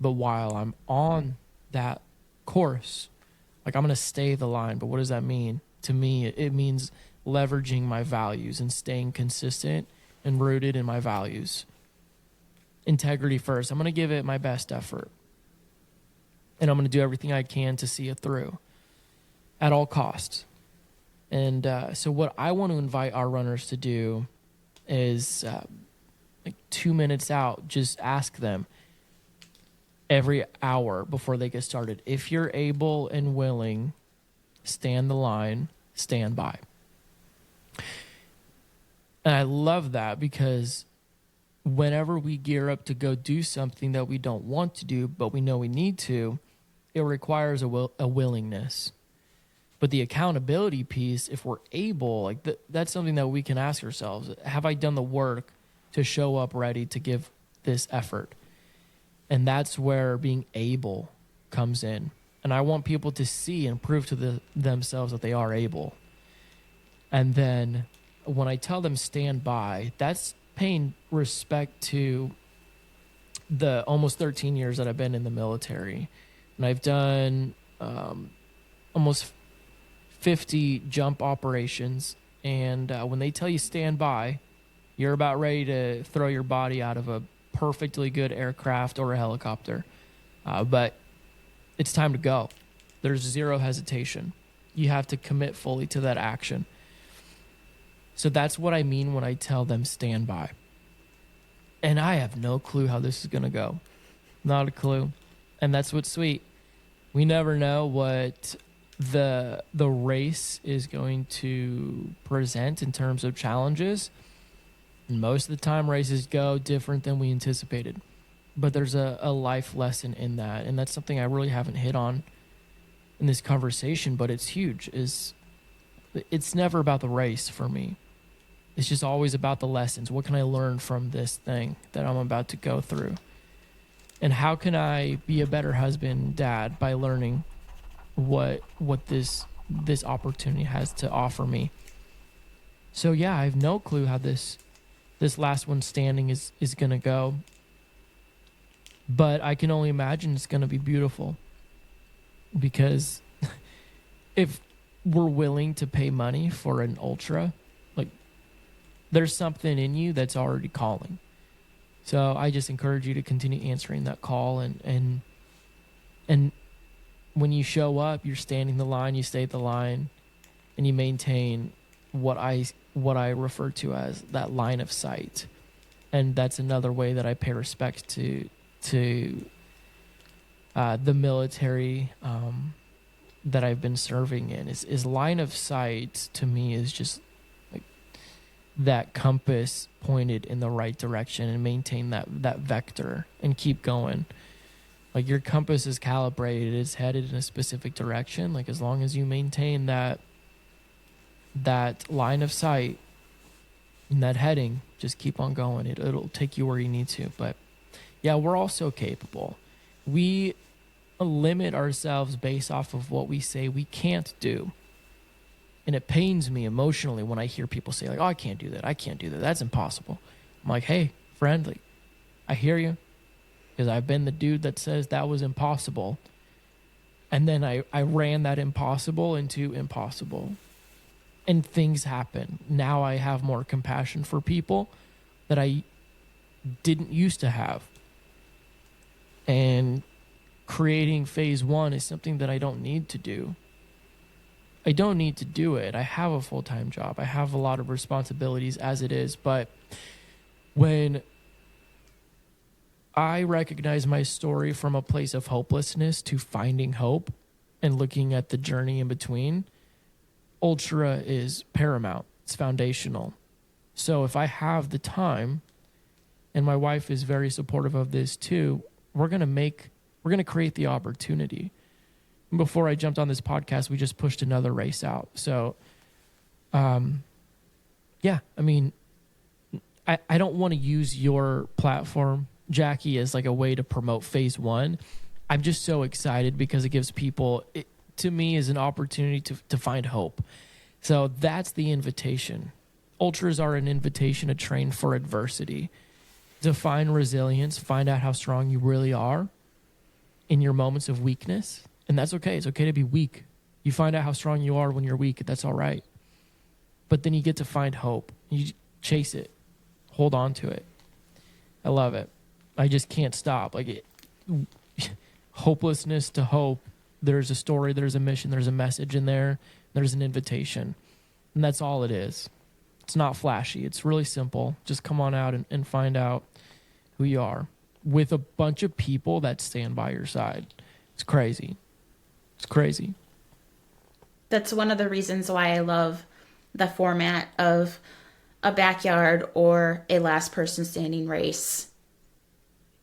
But while I'm on that course, like, I'm going to stay the line. But what does that mean? to me, it means leveraging my values and staying consistent and rooted in my values. Integrity first. I'm going to give it my best effort. And I'm going to do everything I can to see it through at all costs. And so what I want to invite our runners to do is 2 minutes out, just ask them every hour before they get started, if you're able and willing, stand the line, stand by. And I love that because whenever we gear up to go do something that we don't want to do, but we know we need to, it requires a willingness. But the accountability piece, if we're able, that's something that we can ask ourselves. Have I done the work to show up ready to give this effort? And that's where being able comes in. And I want people to see and prove to themselves that they are able. And then when I tell them stand by, that's paying respect to the almost 13 years that I've been in the military. And I've done almost 50 jump operations. And when they tell you stand by, you're about ready to throw your body out of a perfectly good aircraft or a helicopter. But it's time to go. There's zero hesitation. You have to commit fully to that action. So that's what I mean when I tell them stand by. And I have no clue how this is going to go. Not a clue. And that's what's sweet. We never know what the race is going to present in terms of challenges. And most of the time races go different than we anticipated. But there's a life lesson in that. And that's something I really haven't hit on in this conversation, but it's huge. It's never about the race for me. It's just always about the lessons. What can I learn from this thing that I'm about to go through? And how can I be a better husband, dad, by learning what this opportunity has to offer me? So yeah, I have no clue how this last one standing is going to go. But I can only imagine it's going to be beautiful. Because if we're willing to pay money for an ultra, there's something in you that's already calling. So I just encourage you to continue answering that call. And when you show up, you're standing the line, you stay the line, and you maintain what I refer to as that line of sight. And that's another way that I pay respect to the military that I've been serving in. Is line of sight to me is just that compass pointed in the right direction and maintain that vector and keep going. Your compass is calibrated, it's headed in a specific direction. As long as you maintain that line of sight and that heading, just keep on going. It'll take you where you need to. But yeah, we're all so capable. We limit ourselves based off of what we say we can't do. And it pains me emotionally when I hear people say, oh, I can't do that. I can't do that. That's impossible. I'm like, hey, friend, I hear you. Because I've been the dude that says that was impossible. And then I ran that impossible into impossible. And things happen. Now I have more compassion for people that I didn't used to have. And creating phase 1 is something that I don't need to do. I don't need to do it. I have a full-time job. I have a lot of responsibilities as it is. But when I recognize my story from a place of hopelessness to finding hope and looking at the journey in between, ultra is paramount. It's foundational. So if I have the time, and my wife is very supportive of this too, we're going to create the opportunity. Before I jumped on this podcast, we just pushed another race out. So, yeah, I mean, I don't want to use your platform, Jaci, as a way to promote phase 1. I'm just so excited because it gives people, to me, is an opportunity to find hope. So that's the invitation. Ultras are an invitation to train for adversity, to find resilience, find out how strong you really are in your moments of weakness. And that's okay. It's okay to be weak. You find out how strong you are when you're weak. That's all right. But then you get to find hope. You chase it. Hold on to it. I love it. I just can't stop. Hopelessness to hope. There's a story, there's a mission, there's a message in there. There's an invitation. And that's all it is. It's not flashy. It's really simple. Just come on out and find out who you are with a bunch of people that stand by your side. It's crazy. It's crazy. That's one of the reasons why I love the format of a backyard or a last person standing race,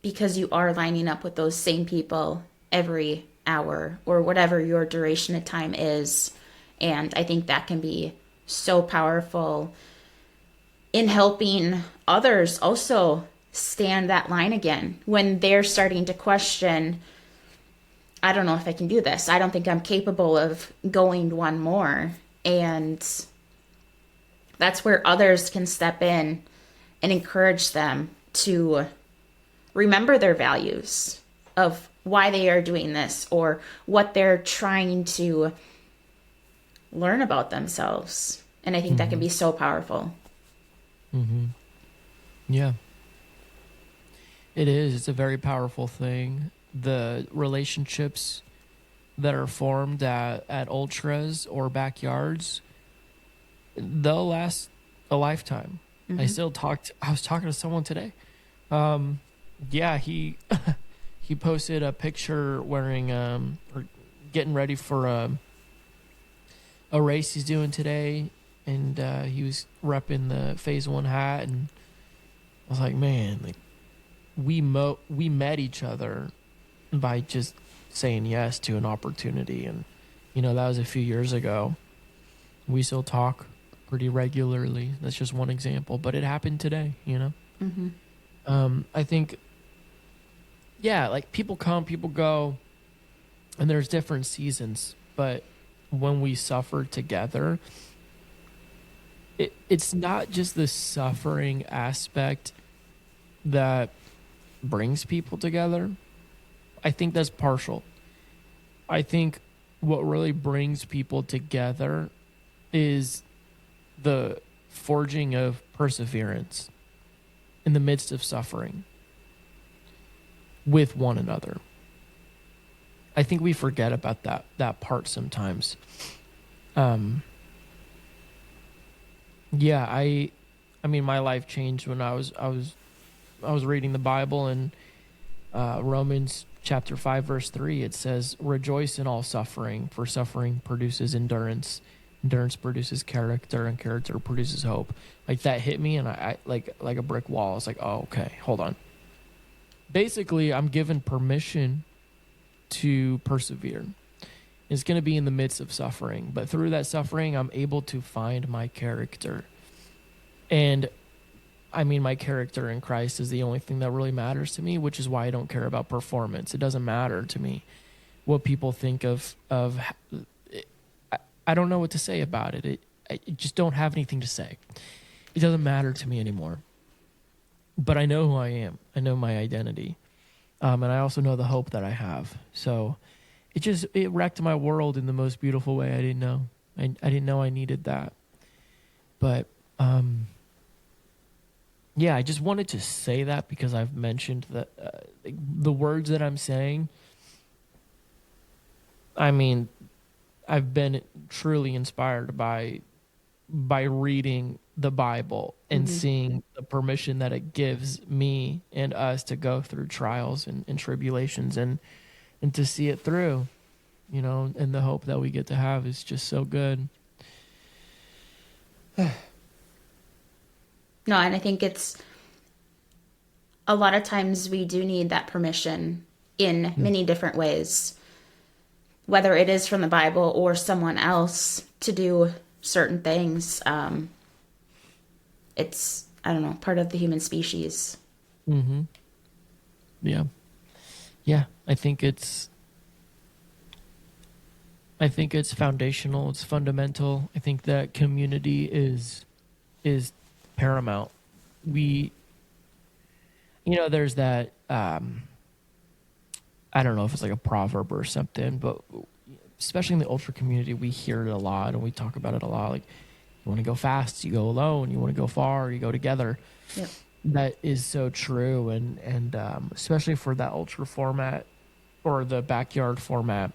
because you are lining up with those same people every hour or whatever your duration of time is. And I think that can be so powerful in helping others also stand that line again when they're starting to question, I don't know if I can do this. I don't think I'm capable of going one more. And that's where others can step in and encourage them to remember their values of why they are doing this or what they're trying to learn about themselves. And I think that can be so powerful. Mm-hmm. Yeah. It is. It's a very powerful thing. The relationships that are formed at ultras or backyards, they'll last a lifetime. Mm-hmm. I was talking to someone today. Yeah, he he posted a picture wearing or getting ready for a race he's doing today, and he was repping the Phase 1 hat, and I was like, man, like we met each other by just saying yes to an opportunity, and that was a few years ago. We still talk pretty regularly. That's just one example, but it happened today. Mm-hmm. I think, yeah, like people come, people go, and there's different seasons, but when we suffer together, it's not just the suffering aspect that brings people together. I think that's partial. I think what really brings people together is the forging of perseverance in the midst of suffering with one another. I think we forget about that part sometimes. Yeah, I mean, my life changed when I was reading the Bible, and Romans chapter 5 verse 3, it says, "Rejoice in all suffering, for suffering produces endurance. Endurance produces character, and character produces hope." Like, that hit me, and I like a brick wall. I was like, oh, okay, hold on. Basically, I'm given permission to persevere. It's going to be in the midst of suffering, but through that suffering, I'm able to find my character. And I mean, my character in Christ is the only thing that really matters to me, which is why I don't care about performance. It doesn't matter to me what people think of. I don't know what to say about it. I just don't have anything to say. It doesn't matter to me anymore. But I know who I am. I know my identity. And I also know the hope that I have. So it wrecked my world in the most beautiful way. I didn't know. I didn't know I needed that. But yeah, I just wanted to say that because I've mentioned that the words that I'm saying. I mean, I've been truly inspired by reading the Bible and seeing the permission that it gives me and us to go through trials and tribulations and to see it through, and the hope that we get to have is just so good. No, and I think it's a lot of times we do need that permission in many different ways, whether it is from the Bible or someone else to do certain things. It's, I don't know, part of the human species. Mm-hmm. Yeah. Yeah. I think it's foundational. It's fundamental. I think that community is paramount. There's that, I don't know if it's like a proverb or something, but especially in the ultra community, we hear it a lot and we talk about it a lot. Like, you want to go fast, you go alone. You want to go far, you go together. Yep. That is so true. And especially for that ultra format or the backyard format,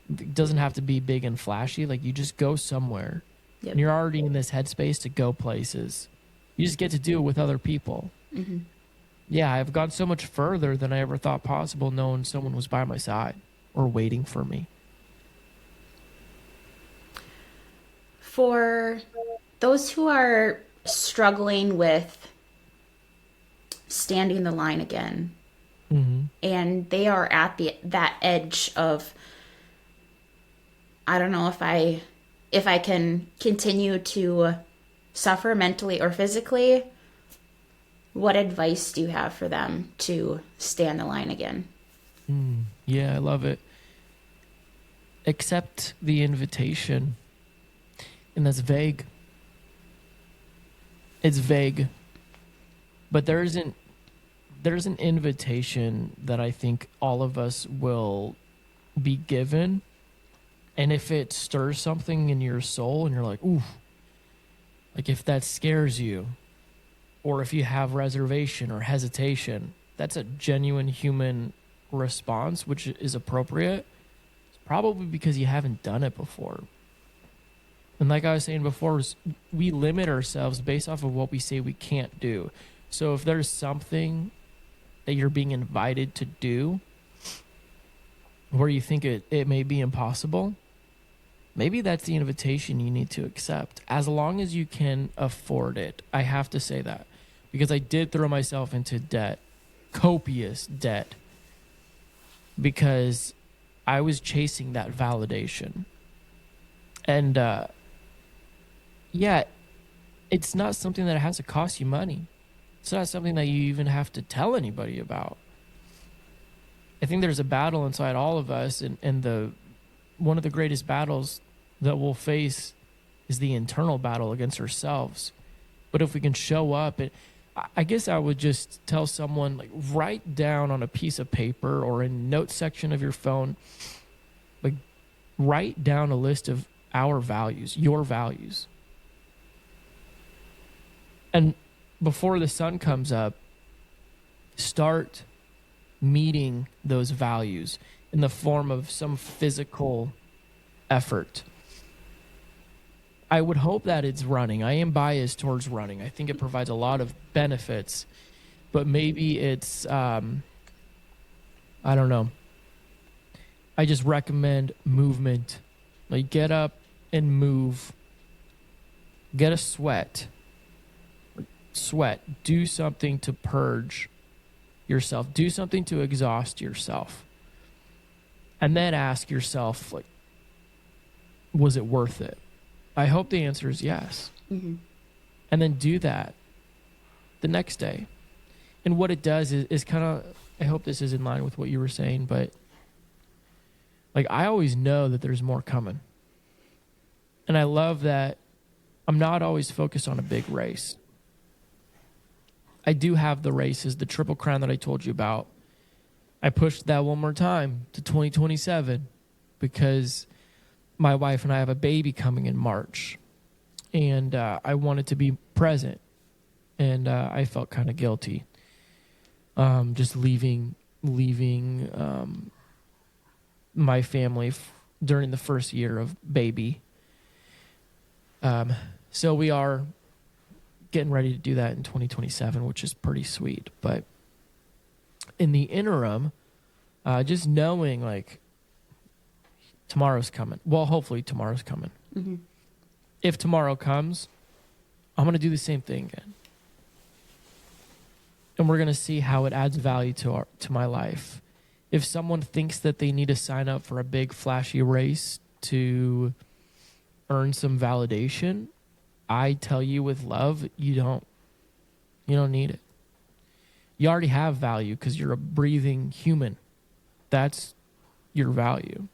it doesn't have to be big and flashy. Like, you just go somewhere. Yep. And you're already in this headspace to go places. You just get to do it with other people. Mm-hmm. Yeah, I've gone so much further than I ever thought possible, knowing someone was by my side or waiting for me. For those who are struggling with standing the line again, Mm-hmm. and they are at that edge of, I don't know if I can continue to suffer mentally or physically, what advice do you have for them to stand the line again? Yeah, I love it. Accept the invitation. And that's vague. It's vague. But there's an invitation that I think all of us will be given. And if it stirs something in your soul and you're like, ooh, like if that scares you, or if you have reservation or hesitation, that's a genuine human response, which is appropriate. It's probably because you haven't done it before. And like I was saying before, we limit ourselves based off of what we say we can't do. So if there's something that you're being invited to do where you think it may be impossible, maybe that's the invitation you need to accept, as long as you can afford it. I have to say that because I did throw myself into debt, copious debt, because I was chasing that validation. And yeah, it's not something that has to cost you money. It's not something that you even have to tell anybody about. I think there's a battle inside all of us, and one of the greatest battles that we'll face is the internal battle against ourselves. But if we can show up, I guess I would just tell someone, like, write down on a piece of paper or in note section of your phone, like, write down a list of our values, your values. And before the sun comes up, start meeting those values in the form of some physical effort. I would hope that it's running. I am biased towards running. I think it provides a lot of benefits, but maybe it's, I don't know. I just recommend movement. Like, get up and move. Get a sweat. Do something to purge yourself. Do something to exhaust yourself. And then ask yourself, like, was it worth it? I hope the answer is yes. Mm-hmm. And then do that the next day. And what it does is kind of, I hope this is in line with what you were saying, but like, I always know that there's more coming. And I love that I'm not always focused on a big race. I do have the races, the Triple Crown that I told you about. I pushed that one more time to 2027 because my wife and I have a baby coming in March, and I wanted to be present, and I felt kind of guilty, just leaving my family during the first year of baby. So we are getting ready to do that in 2027, which is pretty sweet. But in the interim, just knowing, like, tomorrow's coming. Well, hopefully tomorrow's coming. Mm-hmm. If tomorrow comes, I'm going to do the same thing again. And we're going to see how it adds value to my life. If someone thinks that they need to sign up for a big flashy race to earn some validation, I tell you with love, you don't need it. You already have value because you're a breathing human. That's your value.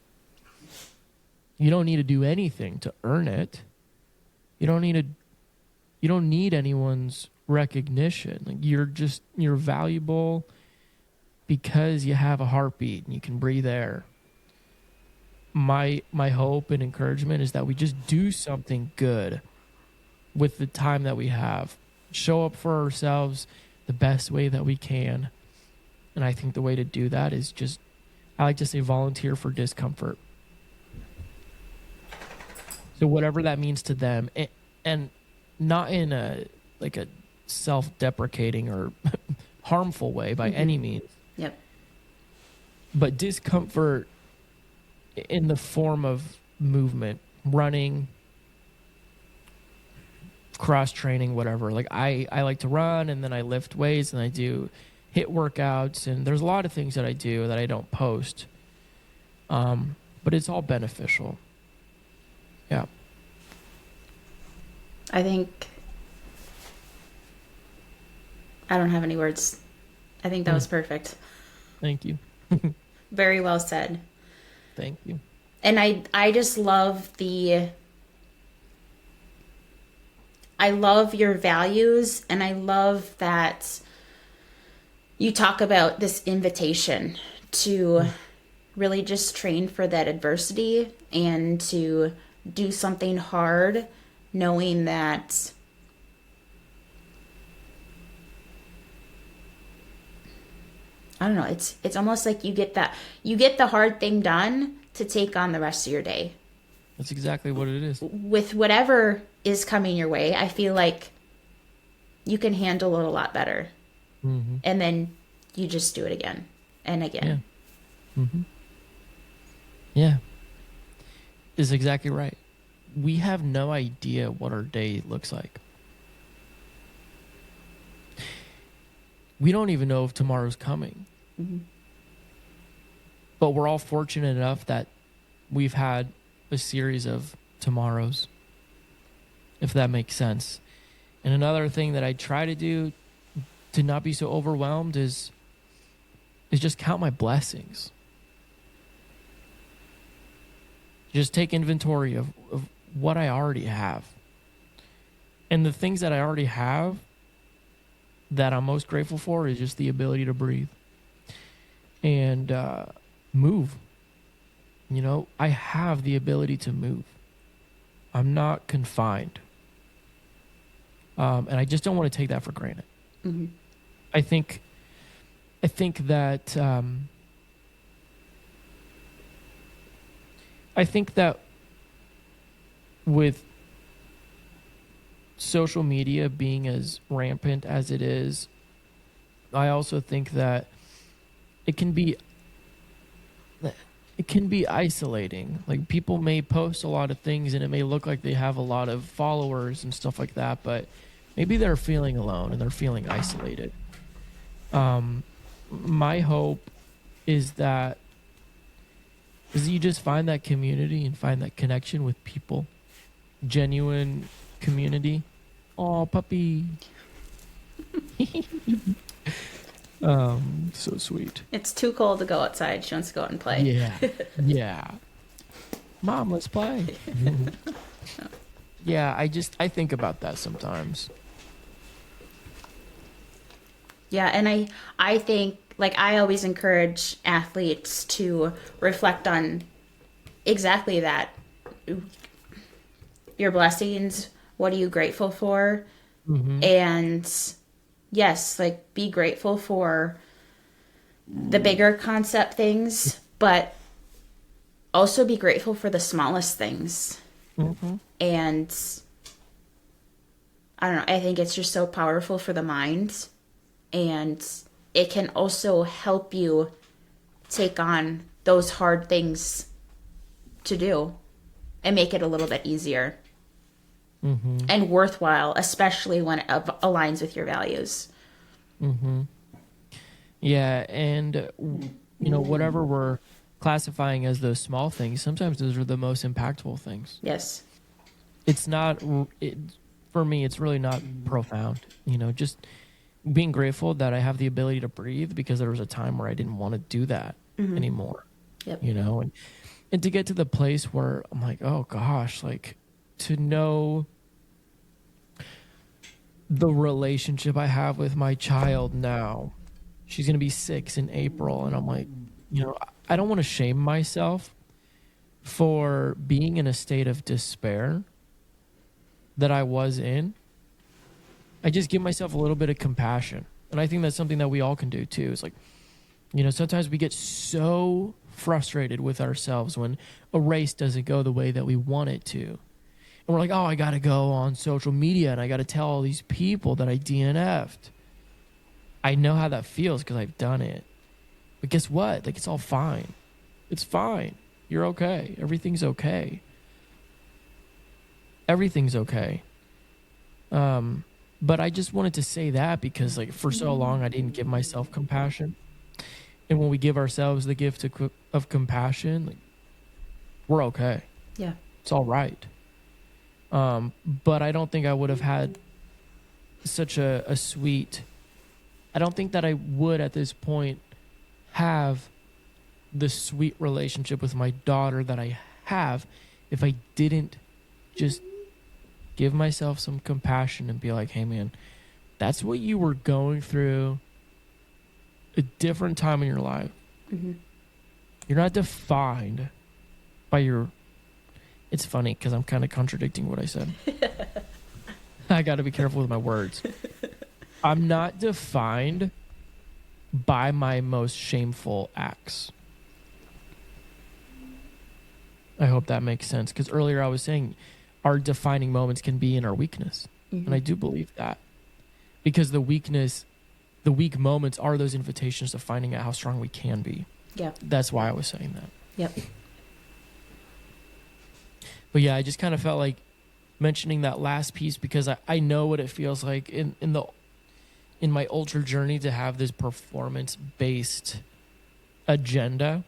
You don't need to do anything to earn it. You don't need anyone's recognition. Like, you're valuable because you have a heartbeat and you can breathe air. my hope and encouragement is that we just do something good with the time that we have. Show up for ourselves the best way that we can. And I think the way to do that is just, I like to say, volunteer for discomfort. So whatever that means to them, and not in a self-deprecating or harmful way by any means. Yep. But discomfort in the form of movement, running, cross training, whatever. Like I like to run, and then I lift weights, and I do HIIT workouts, and there's a lot of things that I do that I don't post. But it's all beneficial. Yeah. I think I don't have any words. I think that was perfect. Thank you. Very well said. Thank you. And I just love I love your values, and I love that you talk about this invitation to really just train for that adversity and to do something hard, knowing that I don't know, it's almost like you get the hard thing done to take on the rest of your day. That's exactly what it is. With whatever is coming your way, I feel like you can handle it a lot better. Mm-hmm. And then you just do it again and again. Yeah. Mm-hmm. Yeah. Is exactly right. We have no idea what our day looks like. We don't even know if tomorrow's coming. Mm-hmm. But we're all fortunate enough that we've had a series of tomorrows, if that makes sense. And another thing that I try to do to not be so overwhelmed is just count my blessings. Just take inventory of what I already have. And the things that I already have that I'm most grateful for is just the ability to breathe and move. You know, I have the ability to move. I'm not confined. And I just don't want to take that for granted. Mm-hmm. I think that with social media being as rampant as it is, I also think that it can be isolating. Like, people may post a lot of things and it may look like they have a lot of followers and stuff like that, but maybe they're feeling alone and they're feeling isolated. My hope is that you just find that community and find that connection with people. Genuine community. Oh, puppy. So sweet. It's too cold to go outside. She wants to go out and play. Yeah. Yeah. Mom, let's play. Yeah, I think about that sometimes. Yeah, and I think, like, I always encourage athletes to reflect on exactly that. Your blessings, what are you grateful for? Mm-hmm. And yes, like, be grateful for the bigger concept things, but also be grateful for the smallest things. Mm-hmm. And I don't know, I think it's just so powerful for the mind, and it can also help you take on those hard things to do and make it a little bit easier. Mm-hmm. And worthwhile, especially when it aligns with your values. Mm-hmm. Yeah, and whatever we're classifying as those small things, sometimes those are the most impactful things. Yes. It's not, for me, it's really not profound. Just being grateful that I have the ability to breathe, because there was a time where I didn't want to do that anymore. Yep. And to get to the place where I'm like, oh gosh, like, to know the relationship I have with my child now. She's going to be 6 in April. And I'm like, I don't want to shame myself for being in a state of despair that I was in, I just give myself a little bit of compassion. And I think that's something that we all can do too. It's like, sometimes we get so frustrated with ourselves when a race doesn't go the way that we want it to. And we're like, oh, I got to go on social media and I got to tell all these people that I DNF'd. I know how that feels because I've done it. But guess what? Like, it's all fine. It's fine. You're okay. Everything's okay. Everything's okay. But I just wanted to say that because, like, for so long I didn't give myself compassion. And when we give ourselves the gift of compassion, like, we're okay. Yeah. It's all right. But I don't think I would have had such a sweet... I don't think that I would at this point have the sweet relationship with my daughter that I have if I didn't just give myself some compassion and be like, hey man, that's what you were going through, a different time in your life. Mm-hmm. You're not defined by your... It's funny because I'm kind of contradicting what I said. I got to be careful with my words. I'm not defined by my most shameful acts. I hope that makes sense. Because earlier I was saying our defining moments can be in our weakness. Mm-hmm. And I do believe that. Because the weak moments are those invitations to finding out how strong we can be. Yeah. That's why I was saying that. Yep. But yeah, I just kind of felt like mentioning that last piece because I know what it feels like in my ultra journey to have this performance-based agenda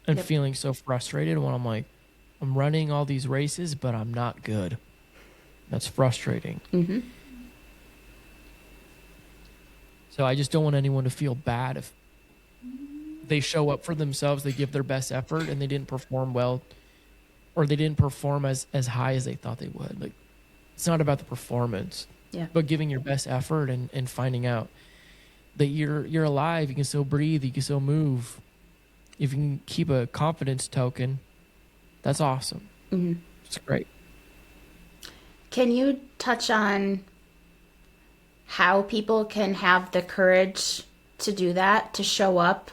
and feeling so frustrated when I'm like, I'm running all these races, but I'm not good. That's frustrating. Mm-hmm. So I just don't want anyone to feel bad if they show up for themselves, they give their best effort, and they didn't perform well, or they didn't perform as high as they thought they would. Like, it's not about the performance, but giving your best effort and finding out that you're alive, you can still breathe, you can still move. If you can keep a confidence token, that's awesome. Mm-hmm. It's great. Can you touch on how people can have the courage to do that, to show up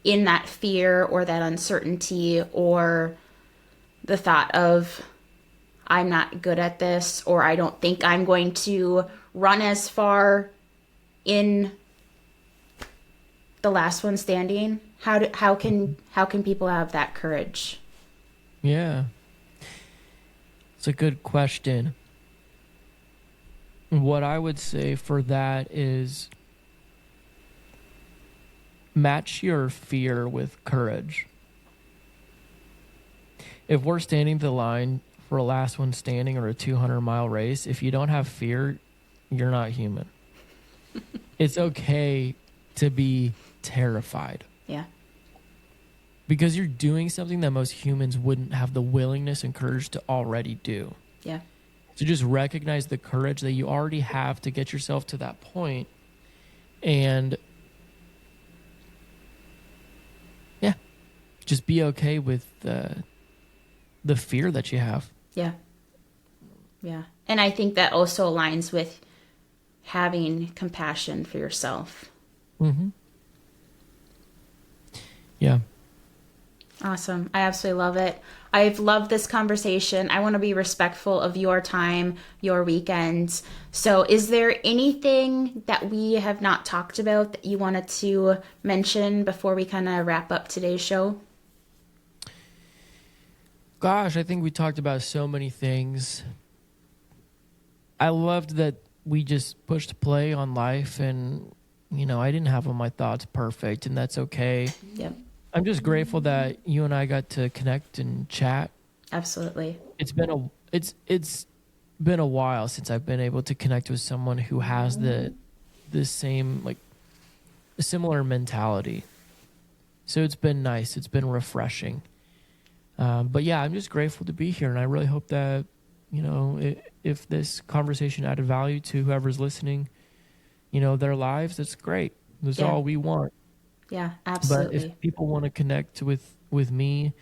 in that fear or that uncertainty or the thought of, I'm not good at this, or I don't think I'm going to run as far in the last one standing? How can people have that courage? Yeah. It's a good question. What I would say for that is match your fear with courage. If we're standing the line for a last one standing or a 200-mile race, if you don't have fear, you're not human. It's okay to be terrified. Yeah. Because you're doing something that most humans wouldn't have the willingness and courage to already do. Yeah. So just recognize the courage that you already have to get yourself to that point. And yeah, just be okay with the fear that you have. Yeah. Yeah. And I think that also aligns with having compassion for yourself. Mm-hmm. Yeah. Awesome. I absolutely love it. I've loved this conversation. I want to be respectful of your time, your weekends. So is there anything that we have not talked about that you wanted to mention before we kind of wrap up today's show? Gosh, I think we talked about so many things. I loved that we just pushed play on life and, I didn't have all my thoughts perfect, and that's okay. Yep. I'm just grateful that you and I got to connect and chat. Absolutely. It's been a while since I've been able to connect with someone who has the same, like, a similar mentality. So it's been nice. It's been refreshing. But yeah, I'm just grateful to be here, and I really hope that, if this conversation added value to whoever's listening, their lives, that's great. That's all we want. Yeah, absolutely. But if people want to connect with me,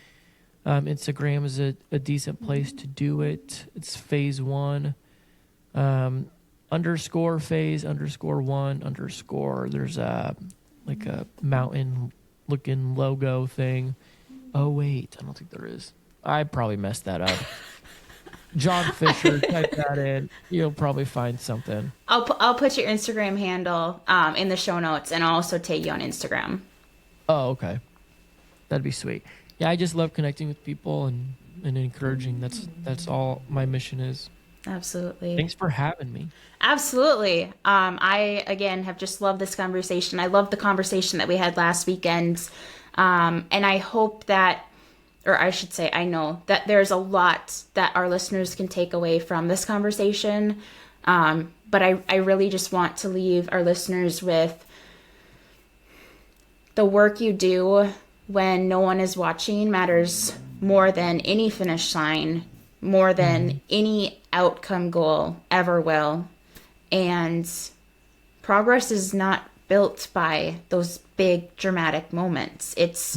Instagram is a decent place to do it. It's phase 1, underscore phase underscore 1 underscore. There's a mountain looking logo thing. Oh wait, I don't think there is. I probably messed that up. Jon Fischer, type that in. You'll probably find something. I'll put your Instagram handle in the show notes, and I'll also tag you on Instagram. Oh, okay. That'd be sweet. Yeah, I just love connecting with people and encouraging. That's all my mission is. Absolutely. Thanks for having me. Absolutely. I, again, have just loved this conversation. I loved the conversation that we had last weekend. And I hope that, or I should say, I know that there's a lot that our listeners can take away from this conversation. But I really just want to leave our listeners with the work you do when no one is watching matters more than any finish line, more than any outcome goal ever will. And progress is not built by those big dramatic moments. It's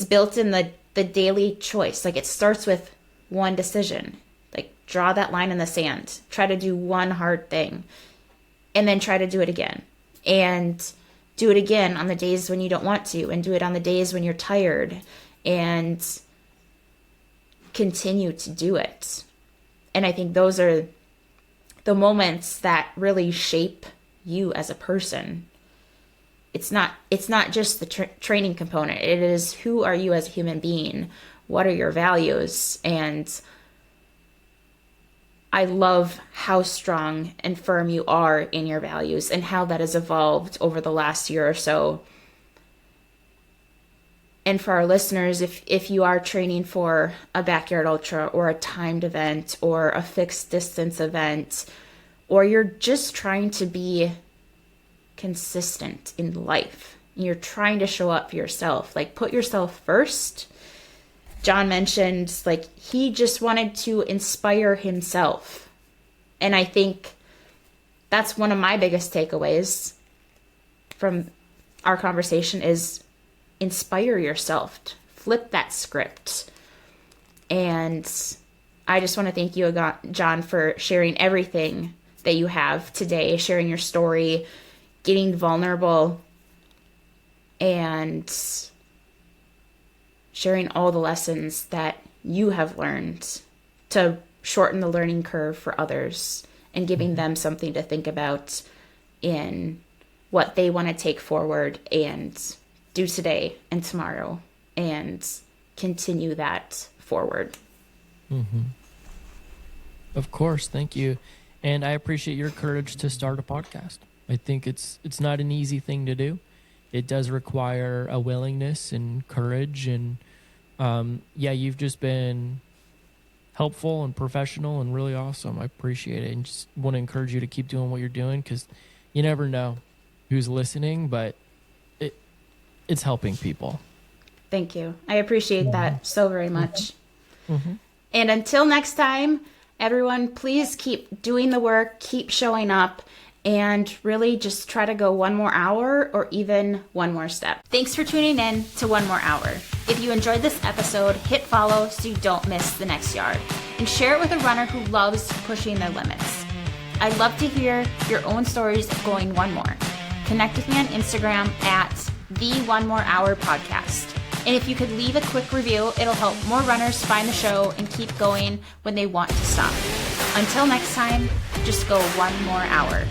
built in the daily choice. Like, it starts with one decision. Like, draw that line in the sand. Try to do one hard thing. And then try to do it again. And do it again on the days when you don't want to. And do it on the days when you're tired. And continue to do it. And I think those are the moments that really shape you as a person. It's not just the training component. It is, who are you as a human being? What are your values? And I love how strong and firm you are in your values and how that has evolved over the last year or so. And for our listeners, if you are training for a backyard ultra or a timed event or a fixed distance event, or you're just trying to be consistent in life, you're trying to show up for yourself, like, put yourself first. Jon mentioned, like, he just wanted to inspire himself. And I think that's one of my biggest takeaways from our conversation is inspire yourself. Flip that script. And I just want to thank you, Jon, for sharing everything that you have today, sharing your story, getting vulnerable, and sharing all the lessons that you have learned to shorten the learning curve for others and giving them something to think about in what they want to take forward and do today and tomorrow and continue that forward. Of course. Thank you. And I appreciate your courage to start a podcast. I think it's not an easy thing to do. It does require a willingness and courage. And you've just been helpful and professional and really awesome. I appreciate it. And just want to encourage you to keep doing what you're doing, because you never know who's listening, but it's helping people. Thank you. I appreciate that so very much. And until next time, everyone, please keep doing the work, keep showing up, and really just try to go one more hour or even one more step. Thanks for tuning in to One More Hour. If you enjoyed this episode, hit follow so you don't miss the next yard, and share it with a runner who loves pushing their limits. I'd love to hear your own stories of going one more. Connect with me on Instagram at the One More Hour Podcast. And if you could leave a quick review, it'll help more runners find the show and keep going when they want to stop. Until next time, just go one more hour.